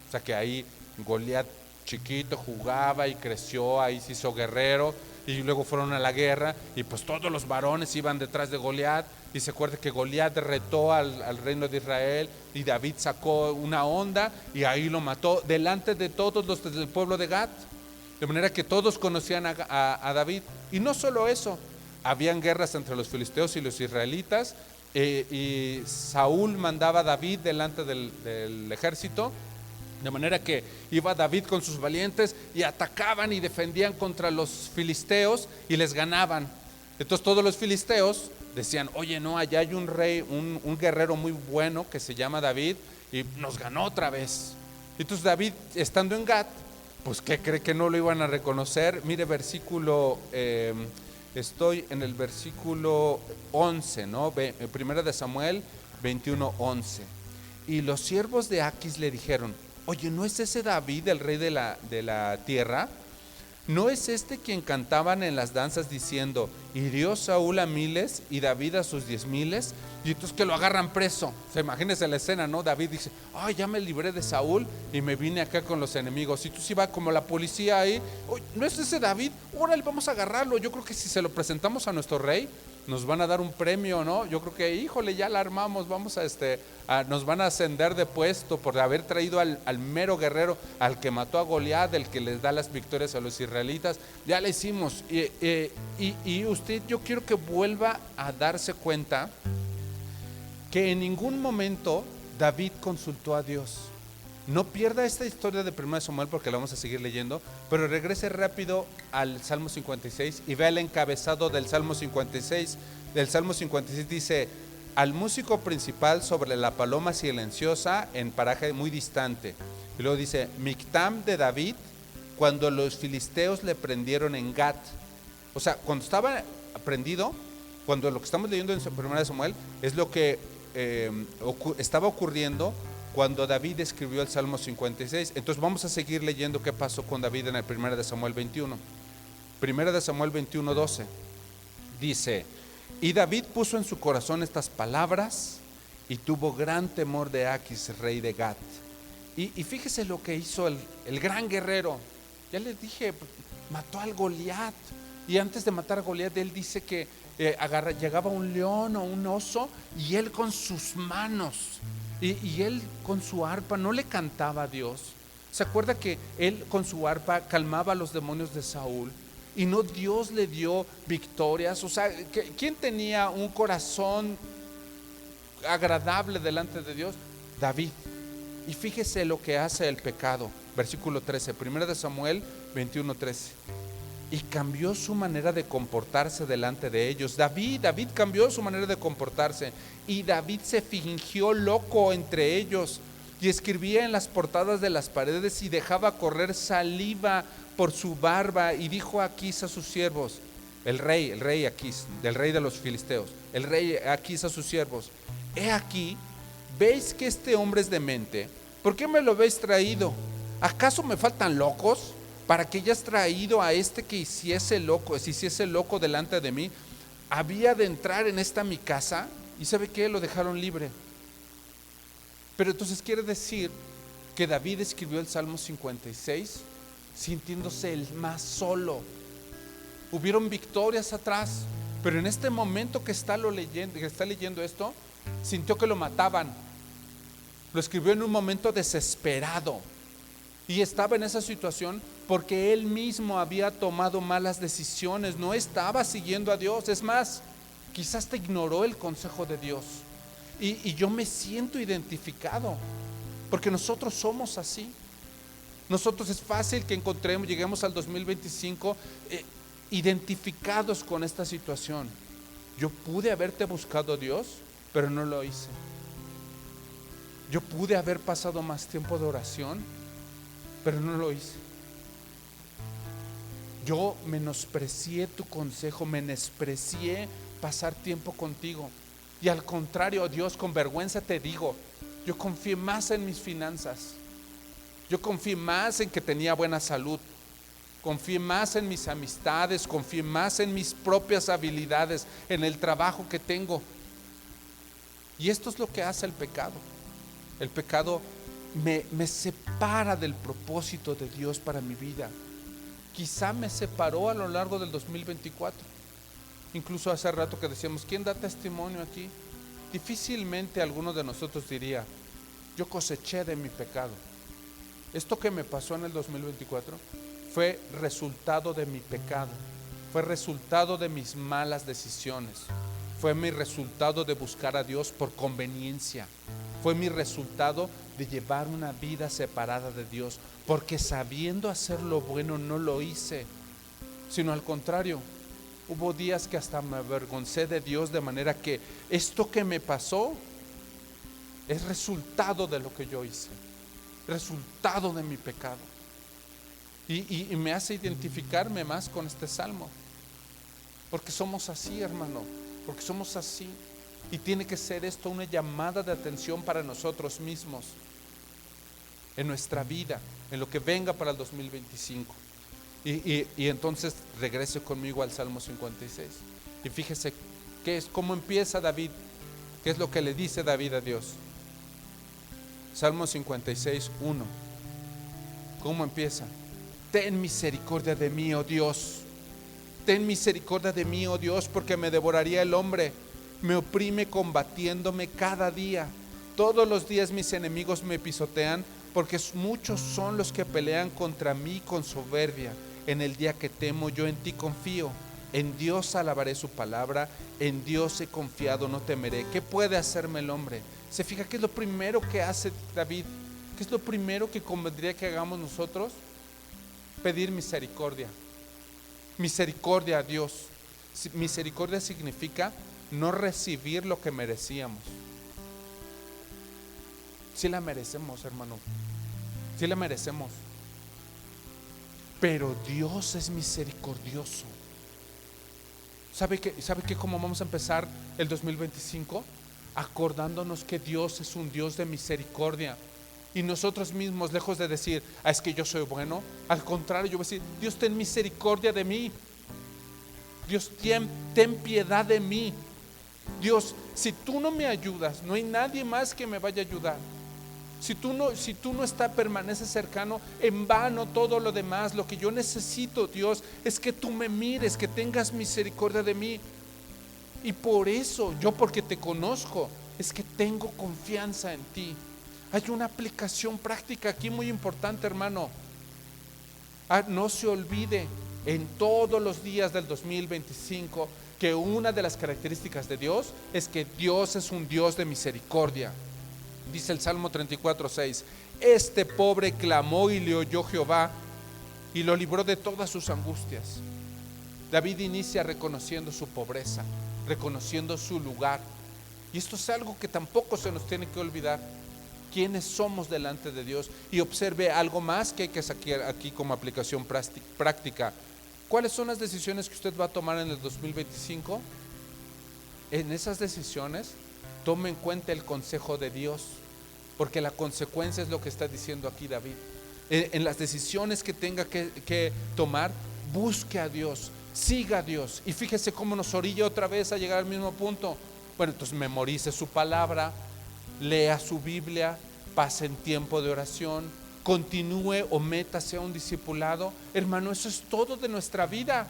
o sea que ahí Goliat chiquito jugaba y creció, ahí se hizo guerrero, y luego fueron a la guerra, y pues todos los varones iban detrás de Goliat. Y se acuerda que Goliat retó al reino de Israel, y David sacó una honda y ahí lo mató delante de todos los del pueblo de Gat, de manera que todos conocían a David. Y no solo eso, habían guerras entre los filisteos y los israelitas, y Saúl mandaba a David delante del ejército, De manera que iba David con sus valientes y atacaban y defendían contra los filisteos y les ganaban. Entonces todos los filisteos decían, oye, no, allá hay un rey, un guerrero muy bueno que se llama David y nos ganó otra vez. Entonces David, estando en Gat, pues ¿qué cree que no lo iban a reconocer? Mire, estoy en el versículo 11, ¿no? Primera de Samuel 21:11. Y los siervos de Aquis le dijeron, oye, ¿no es ese David el rey de la tierra? ¿No es este quien cantaban en las danzas diciendo, hirió Saúl a miles y David a sus 10,000? Y entonces que lo agarran preso. O sea, imagínense la escena, ¿no? David dice, ay, ya me libré de Saúl y me vine acá con los enemigos. Y tú sí va como la policía ahí, oye, ¿no es ese David? Órale, vamos a agarrarlo. Yo creo que si se lo presentamos a nuestro rey, nos van a dar un premio, ¿no? Yo creo que, híjole, ya la armamos, vamos nos van a ascender de puesto por haber traído al mero guerrero, al que mató a Goliat, el que les da las victorias a los israelitas. Ya le hicimos. Y usted, yo quiero que vuelva a darse cuenta que en ningún momento David consultó a Dios. No pierda esta historia de 1 Samuel porque la vamos a seguir leyendo, pero regrese rápido al Salmo 56 y vea el encabezado del Salmo 56. Del Salmo 56 dice, al músico principal sobre la paloma silenciosa en paraje muy distante. Y luego dice, Mictam de David, cuando los filisteos le prendieron en Gat. O sea, cuando estaba prendido, cuando lo que estamos leyendo en 1 Samuel es lo que estaba ocurriendo cuando David escribió el Salmo 56. Entonces vamos a seguir leyendo qué pasó con David en el 1 de Samuel 21. 1 de Samuel 21:12 dice, y David puso en su corazón estas palabras y tuvo gran temor de Aquis, rey de Gat. Y fíjese lo que hizo el gran guerrero. Ya les dije, mató al Goliat. Y antes de matar a Goliat, él dice que llegaba un león o un oso y él con sus manos y él con su arpa no le cantaba a Dios. ¿Se acuerda que él con su arpa calmaba a los demonios de Saúl? Y no Dios le dio victorias. O sea, ¿quién tenía un corazón agradable delante de Dios? David. Y fíjese lo que hace el pecado. Versículo 13, 1 de Samuel 21:13. Y cambió su manera de comportarse delante de ellos. David cambió su manera de comportarse. Y David se fingió loco entre ellos. Y escribía en las portadas de las paredes y dejaba correr saliva por su barba. Y dijo a Aquis a sus siervos, el rey Aquis, del rey de los filisteos, el rey Aquis a sus siervos, he aquí, ¿veis que este hombre es demente? ¿Por qué me lo habéis traído? ¿Acaso me faltan locos para que hayas traído a este que se hiciese loco delante de mí? Había de entrar en esta mi casa. Y ¿sabe qué? Lo dejaron libre. Pero entonces quiere decir que David escribió el Salmo 56 sintiéndose el más solo. Hubieron victorias atrás, pero en este momento que está leyendo esto, sintió que lo mataban. Lo escribió en un momento desesperado. Y estaba en esa situación porque él mismo había tomado malas decisiones, no estaba siguiendo a Dios. Es más, quizás te ignoró el consejo de Dios. Y yo me siento identificado, porque nosotros somos así. Nosotros es fácil que lleguemos al 2025 identificados con esta situación. Yo pude haberte buscado, Dios, pero no lo hice. Yo pude haber pasado más tiempo de oración, pero no lo hice. Yo menosprecié tu consejo, menosprecié pasar tiempo contigo. Y al contrario, Dios, con vergüenza te digo, yo confié más en mis finanzas. Yo confié más en que tenía buena salud. Confié más en mis amistades, confié más en mis propias habilidades, en el trabajo que tengo. Y esto es lo que hace el pecado. El pecado me separa del propósito de Dios para mi vida. Quizá me separó a lo largo del 2024. Incluso hace rato que decíamos, ¿quién da testimonio aquí? Difícilmente alguno de nosotros diría, yo coseché de mi pecado. Esto que me pasó en el 2024 fue resultado de mi pecado, fue resultado de mis malas decisiones, fue mi resultado de buscar a Dios por conveniencia. fue mi resultado de llevar una vida separada de Dios, porque sabiendo hacer lo bueno no lo hice, sino al contrario. Hubo días que hasta me avergoncé de Dios, de manera que esto que me pasó es resultado de lo que yo hice, resultado de mi pecado. Y me hace identificarme más con este salmo, porque somos así, hermano, porque somos así. Y tiene que ser esto una llamada de atención para nosotros mismos, en nuestra vida, en lo que venga para el 2025. Y entonces regrese conmigo al Salmo 56. Y fíjese cómo empieza David, qué es lo que le dice David a Dios. Salmo 56, 1. ¿Cómo empieza? Ten misericordia de mí, oh Dios. Ten misericordia de mí, oh Dios, porque me devoraría el hombre. Me oprime combatiéndome cada día. Todos los días mis enemigos me pisotean, porque muchos son los que pelean contra mí con soberbia. En el día que temo, yo en ti confío. En Dios alabaré su palabra. En Dios he confiado, no temeré. ¿Qué puede hacerme el hombre? ¿Se fija qué es lo primero que hace David? ¿Qué es lo primero que convendría que hagamos nosotros? Pedir misericordia. Misericordia a Dios. Misericordia significa no recibir lo que merecíamos. Sí la merecemos, hermano. Sí la merecemos. Pero Dios es misericordioso. ¿Sabe qué? ¿Cómo vamos a empezar el 2025? Acordándonos que Dios es un Dios de misericordia. Y nosotros mismos, lejos de decir, es que yo soy bueno, al contrario, yo voy a decir, Dios, ten misericordia de mí. Dios, ten piedad de mí. Dios, si tú no me ayudas, no hay nadie más que me vaya a ayudar. Si tú no permaneces cercano, en vano todo lo demás. Lo que yo necesito, Dios, es que tú me mires, que tengas misericordia de mí. Y por eso, porque te conozco, es que tengo confianza en ti. Hay una aplicación práctica aquí muy importante, hermano. No se olvide en todos los días del 2025 que una de las características de Dios es que Dios es un Dios de misericordia. Dice el Salmo 34, 6: este pobre clamó y le oyó Jehová y lo libró de todas sus angustias. David inicia reconociendo su pobreza, reconociendo su lugar. Y esto es algo que tampoco se nos tiene que olvidar. ¿Quiénes somos delante de Dios? Y observe algo más que hay que sacar aquí como aplicación práctica. ¿Cuáles son las decisiones que usted va a tomar en el 2025? En esas decisiones, tome en cuenta el consejo de Dios, porque la consecuencia es lo que está diciendo aquí David. En las decisiones que tenga que tomar, busque a Dios, siga a Dios. Y fíjese cómo nos orilla otra vez a llegar al mismo punto. Bueno, entonces memorice su palabra, lea su Biblia, pase en tiempo de oración, continúe o métase a un discipulado. Hermano, eso es todo de nuestra vida.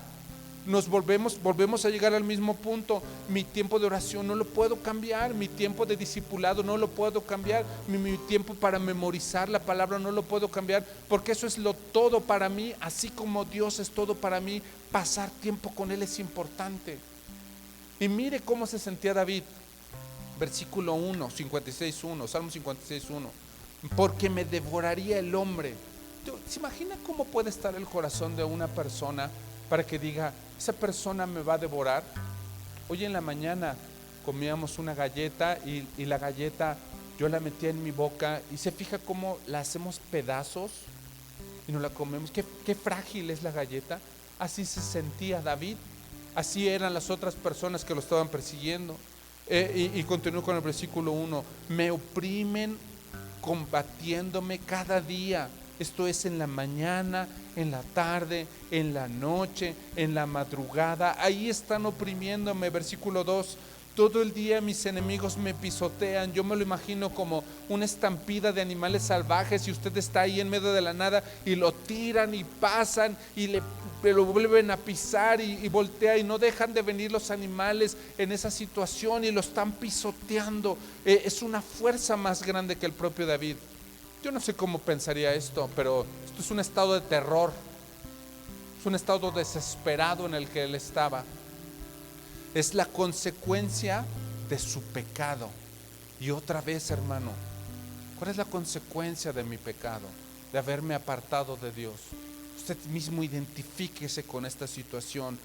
Nos volvemos a llegar al mismo punto. Mi tiempo de oración no lo puedo cambiar, mi tiempo de discipulado no lo puedo cambiar, mi tiempo para memorizar la palabra no lo puedo cambiar, porque eso es lo todo para mí. Así como Dios es todo para mí, pasar tiempo con Él es importante. Y mire cómo se sentía David. Versículo 1, 56:1, Salmo 56:1. Porque me devoraría el hombre. ¿Se imagina cómo puede estar el corazón de una persona para que diga, esa persona me va a devorar? Hoy en la mañana comíamos una galleta y la galleta yo la metía en mi boca, y se fija cómo la hacemos pedazos y nos la comemos. Qué frágil es la galleta. Así se sentía David. Así eran las otras personas que lo estaban persiguiendo. Y continúo con el versículo 1. Me oprimen combatiéndome cada día. Esto es en la mañana, en la tarde, en la noche, en la madrugada. Ahí están oprimiéndome. Versículo 2. Todo el día mis enemigos me pisotean. Yo me lo imagino como una estampida de animales salvajes, y usted está ahí en medio de la nada y lo tiran y pasan y lo vuelven a pisar y voltea, y no dejan de venir los animales en esa situación y lo están pisoteando. Es una fuerza más grande que el propio David. Yo no sé cómo pensaría esto, pero esto es un estado de terror, es un estado desesperado en el que él estaba. Es la consecuencia de su pecado. Y otra vez, hermano, ¿cuál es la consecuencia de mi pecado? De haberme apartado de Dios. Usted mismo identifíquese con esta situación,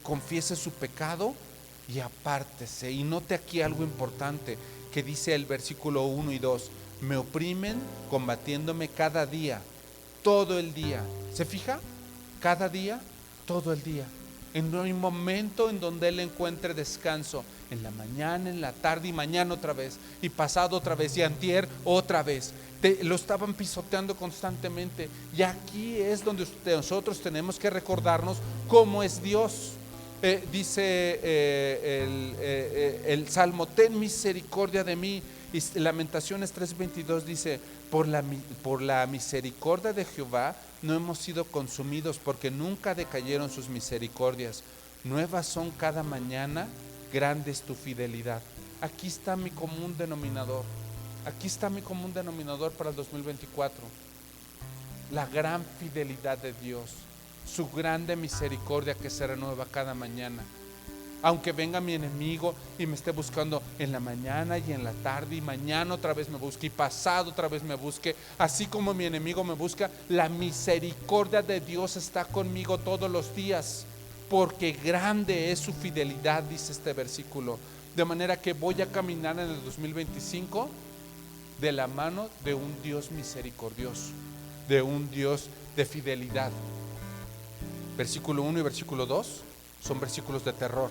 confiese su pecado y apártese. Y note aquí algo importante que dice el versículo 1 y 2: me oprimen combatiéndome cada día, todo el día. ¿Se fija? Cada día, todo el día. No hay momento en donde él encuentre descanso. En la mañana, en la tarde y mañana otra vez, y pasado otra vez, y antier otra vez. Lo estaban pisoteando constantemente. Y aquí es donde nosotros tenemos que recordarnos cómo es Dios. Dice el Salmo: ten misericordia de mí. Y Lamentaciones 3:22 dice: por la misericordia de Jehová no hemos sido consumidos, porque nunca decayeron sus misericordias. Nuevas son cada mañana, grande es tu fidelidad. Aquí está mi común denominador. Aquí está mi común denominador para el 2024. La gran fidelidad de Dios, su grande misericordia que se renueva cada mañana. Aunque venga mi enemigo y me esté buscando en la mañana y en la tarde, y mañana otra vez me busque, y pasado otra vez me busque, así como mi enemigo me busca, la misericordia de Dios está conmigo todos los días, porque grande es su fidelidad, dice este versículo. De manera que voy a caminar en el 2025 de la mano de un Dios misericordioso, de un Dios de fidelidad. Versículo 1 y versículo 2 son versículos de terror.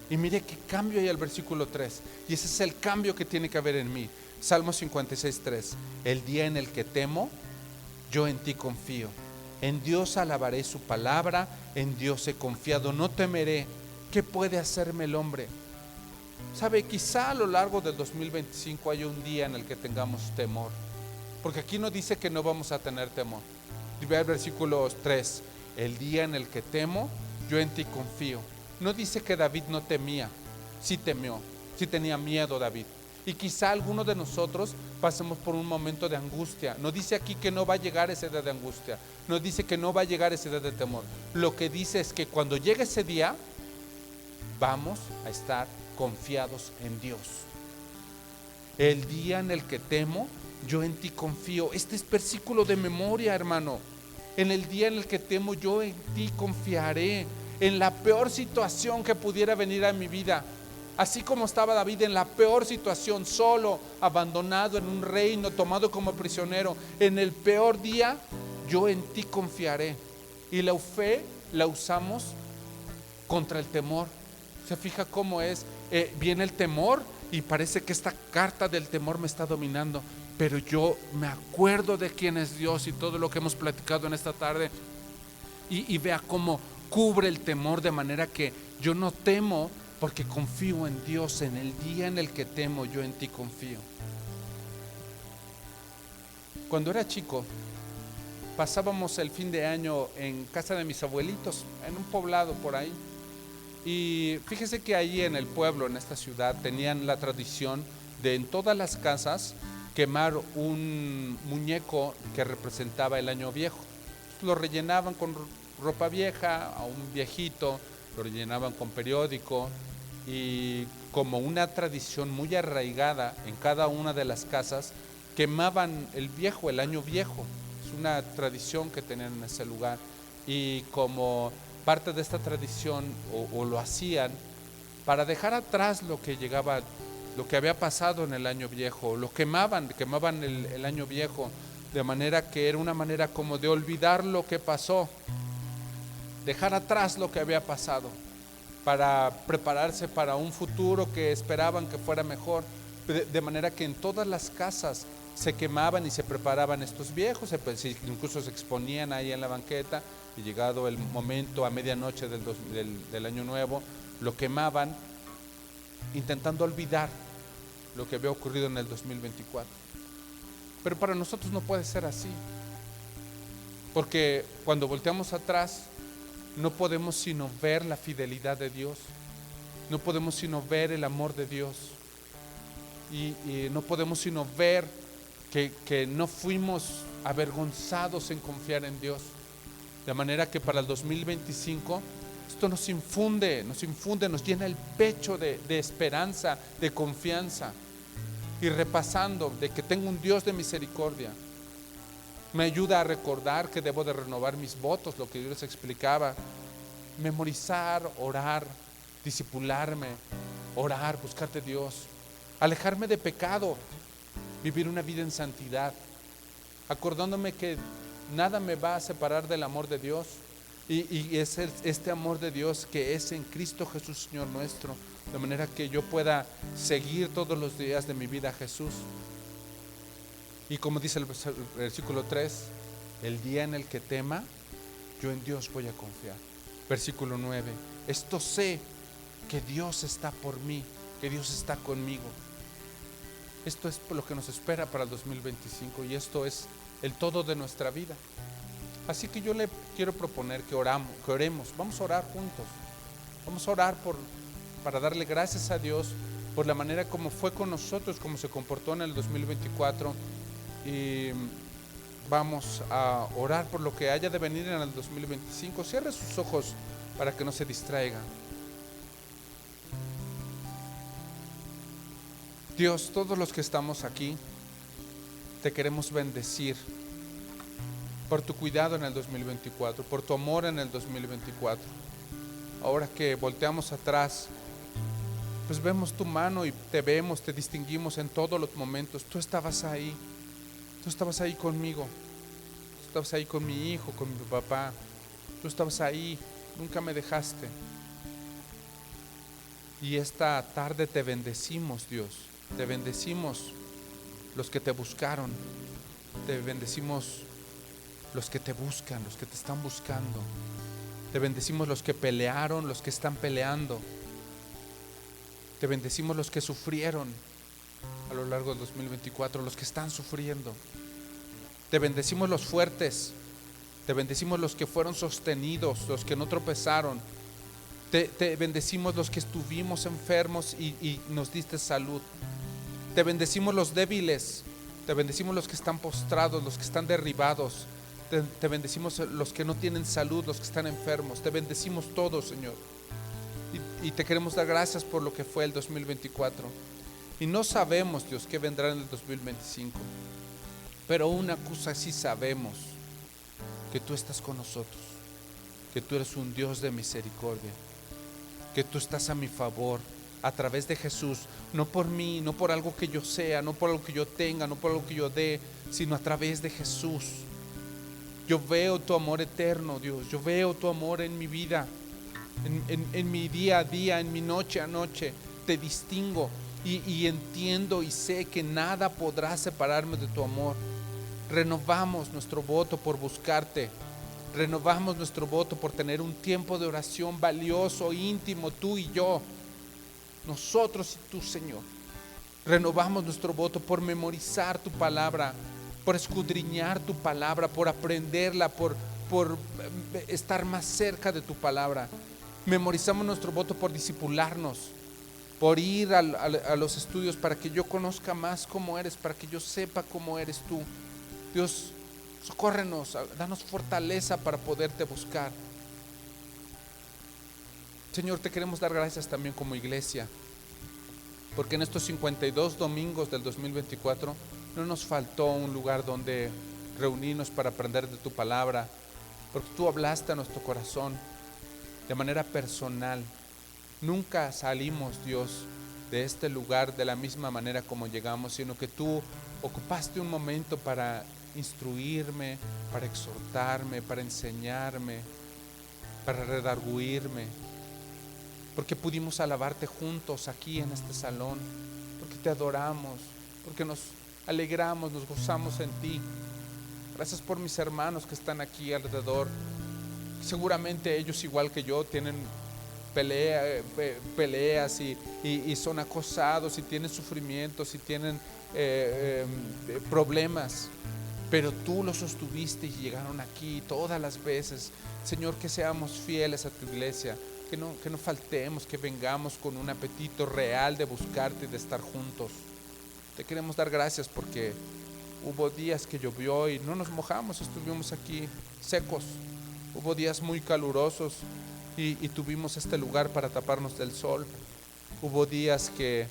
Y mire qué cambio hay al versículo 3. Y ese es el cambio que tiene que haber en mí. Salmo 56:3: el día en el que temo, yo en ti confío. En Dios alabaré su palabra, en Dios he confiado, no temeré. ¿Qué puede hacerme el hombre? Sabe, quizá a lo largo del 2025 haya un día en el que tengamos temor, porque aquí no dice que no vamos a tener temor. Ve el versículo 3: el día en el que temo, yo en ti confío. No dice que David no temía, sí temió, sí tenía miedo David. Y quizá alguno de nosotros pasemos por un momento de angustia. No dice aquí que no va a llegar ese día de angustia, no dice que no va a llegar ese día de temor. Lo que dice es que cuando llegue ese día, vamos a estar confiados en Dios. El día en el que temo, yo en ti confío. Este es versículo de memoria, hermano. En el día en el que temo, yo en ti confiaré. En la peor situación que pudiera venir a mi vida, así como estaba David en la peor situación, solo, abandonado en un reino, tomado como prisionero, en el peor día, yo en ti confiaré. Y la fe la usamos contra el temor. ¿Se fija cómo es? Viene el temor y parece que esta carta del temor me está dominando, pero yo me acuerdo de quién es Dios y todo lo que hemos platicado en esta tarde, y vea cómo cubre el temor, de manera que yo no temo porque confío en Dios. En el día en el que temo, yo en ti confío. Cuando era chico, pasábamos el fin de año en casa de mis abuelitos, en un poblado por ahí. Y fíjese que ahí en el pueblo, en esta ciudad, tenían la tradición de en todas las casas quemar un muñeco que representaba el año viejo. Lo rellenaban con ropa vieja, a un viejito, lo rellenaban con periódico, y como una tradición muy arraigada en cada una de las casas, quemaban el viejo, el año viejo. Es una tradición que tenían en ese lugar, y como parte de esta tradición, o lo hacían para dejar atrás lo que llegaba, lo que había pasado en el año viejo, lo quemaban el año viejo, de manera que era una manera como de olvidar lo que pasó, dejar atrás lo que había pasado, para prepararse para un futuro que esperaban que fuera mejor. De manera que en todas las casas se quemaban y se preparaban estos viejos, incluso se exponían ahí en la banqueta, y llegado el momento a medianoche del año nuevo, lo quemaban, intentando olvidar lo que había ocurrido en el 2024. Pero para nosotros no puede ser así, porque cuando volteamos atrás, no podemos sino ver la fidelidad de Dios, no podemos sino ver el amor de Dios, y no podemos sino ver que no fuimos avergonzados en confiar en Dios. De manera que para el 2025 esto nos llena el pecho de esperanza, de confianza. y repasando de que tengo un Dios de misericordia. Me ayuda a recordar que debo de renovar mis votos, lo que yo les explicaba. Memorizar, orar, discipularme, orar, buscar de Dios, alejarme de pecado, vivir una vida en santidad, acordándome que nada me va a separar del amor de Dios, y es este amor de Dios que es en Cristo Jesús Señor nuestro, de manera que yo pueda seguir todos los días de mi vida a Jesús. Y como dice el versículo 3, el día en el que tema, yo en Dios voy a confiar. Versículo 9, esto sé, que Dios está por mí, que Dios está conmigo. Esto es lo que nos espera para el 2025 y esto es el todo de nuestra vida. Así que yo le quiero proponer que oremos, vamos a orar juntos, vamos a orar para darle gracias a Dios por la manera como fue con nosotros, como se comportó en el 2024, y vamos a orar por lo que haya de venir en el 2025. Cierre sus ojos para que no se distraiga. Dios, todos los que estamos aquí, te queremos bendecir por tu cuidado en el 2024, por tu amor en el 2024. Ahora que volteamos atrás, pues vemos tu mano y te vemos, te distinguimos en todos los momentos. Tú estabas ahí conmigo, tú estabas ahí con mi hijo, con mi papá, tú estabas ahí, nunca me dejaste. Y esta tarde te bendecimos, Dios, te bendecimos los que te buscaron, te bendecimos los que te buscan, los que te están buscando, te bendecimos los que pelearon, los que están peleando, te bendecimos los que sufrieron a lo largo del 2024, los que están sufriendo, te bendecimos los fuertes, te bendecimos los que fueron sostenidos, los que no tropezaron, te bendecimos los que estuvimos enfermos y nos diste salud, te bendecimos los débiles, te bendecimos los que están postrados, los que están derribados, te bendecimos los que no tienen salud, los que están enfermos, te bendecimos todos, Señor, y te queremos dar gracias por lo que fue el 2024, y no sabemos, Dios, qué vendrá en el 2025, pero una cosa sí sabemos, que tú estás con nosotros, que tú eres un Dios de misericordia, que tú estás a mi favor a través de Jesús, no por mí, no por algo que yo sea, no por algo que yo tenga, no por algo que yo dé, sino a través de Jesús. Yo veo tu amor eterno, Dios, yo veo tu amor en mi vida, en mi día a día, en mi noche a noche, te distingo y entiendo y sé que nada podrá separarme de tu amor. Renovamos nuestro voto por buscarte, renovamos nuestro voto por tener un tiempo de oración valioso, íntimo, tú y yo, nosotros y tú, Señor. Renovamos nuestro voto por memorizar tu palabra, por escudriñar tu palabra, por aprenderla, por estar más cerca de tu palabra. Memorizamos nuestro voto por discipularnos, por ir a los estudios para que yo conozca más cómo eres, para que yo sepa cómo eres tú. Dios, socórrenos, danos fortaleza para poderte buscar. Señor, te queremos dar gracias también como iglesia, porque en estos 52 domingos del 2024 no nos faltó un lugar donde reunirnos para aprender de tu palabra, porque tú hablaste a nuestro corazón de manera personal. Nunca salimos, Dios, de este lugar de la misma manera como llegamos, sino que tú ocupaste un momento para instruirme, para exhortarme, para enseñarme, para redarguirme, porque pudimos alabarte juntos aquí en este salón, porque te adoramos, porque nos alegramos, nos gozamos en ti. Gracias por mis hermanos que están aquí alrededor. Seguramente ellos, igual que yo, tienen peleas y son acosados y tienen sufrimientos y tienen problemas, pero tú los sostuviste y llegaron aquí todas las veces. Señor, que seamos fieles a tu iglesia, que no faltemos, que vengamos con un apetito real de buscarte y de estar juntos. Te queremos dar gracias porque hubo días que llovió y no nos mojamos, estuvimos aquí secos. Hubo días muy calurosos y tuvimos este lugar para taparnos del sol. Hubo días que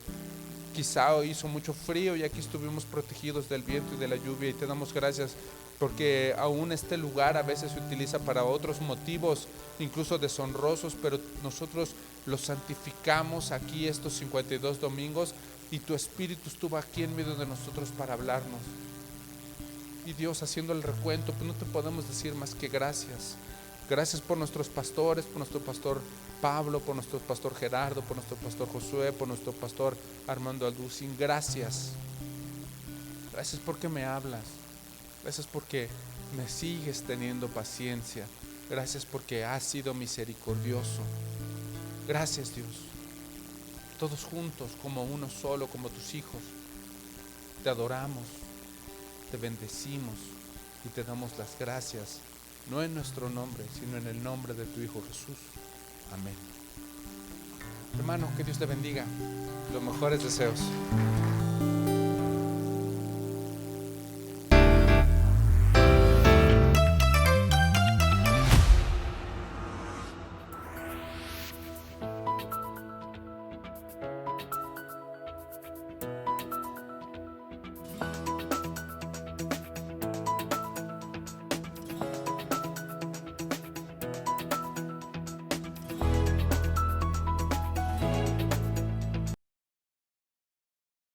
quizá hoy hizo mucho frío y aquí estuvimos protegidos del viento y de la lluvia, y te damos gracias porque aún este lugar a veces se utiliza para otros motivos, incluso deshonrosos, pero nosotros lo santificamos aquí estos 52 domingos, y tu Espíritu estuvo aquí en medio de nosotros para hablarnos. Y Dios, haciendo el recuento, pues no te podemos decir más que gracias. Gracias por nuestros pastores, por nuestro pastor Pablo, por nuestro pastor Gerardo, por nuestro pastor Josué, por nuestro pastor Armando Alducin. Gracias. Gracias porque me hablas. Gracias porque me sigues teniendo paciencia. Gracias porque has sido misericordioso. Gracias, Dios. Todos juntos, como uno solo, como tus hijos, te adoramos, te bendecimos y te damos las gracias, no en nuestro nombre, sino en el nombre de tu Hijo Jesús. Amén. Hermano, que Dios te bendiga. Los mejores deseos.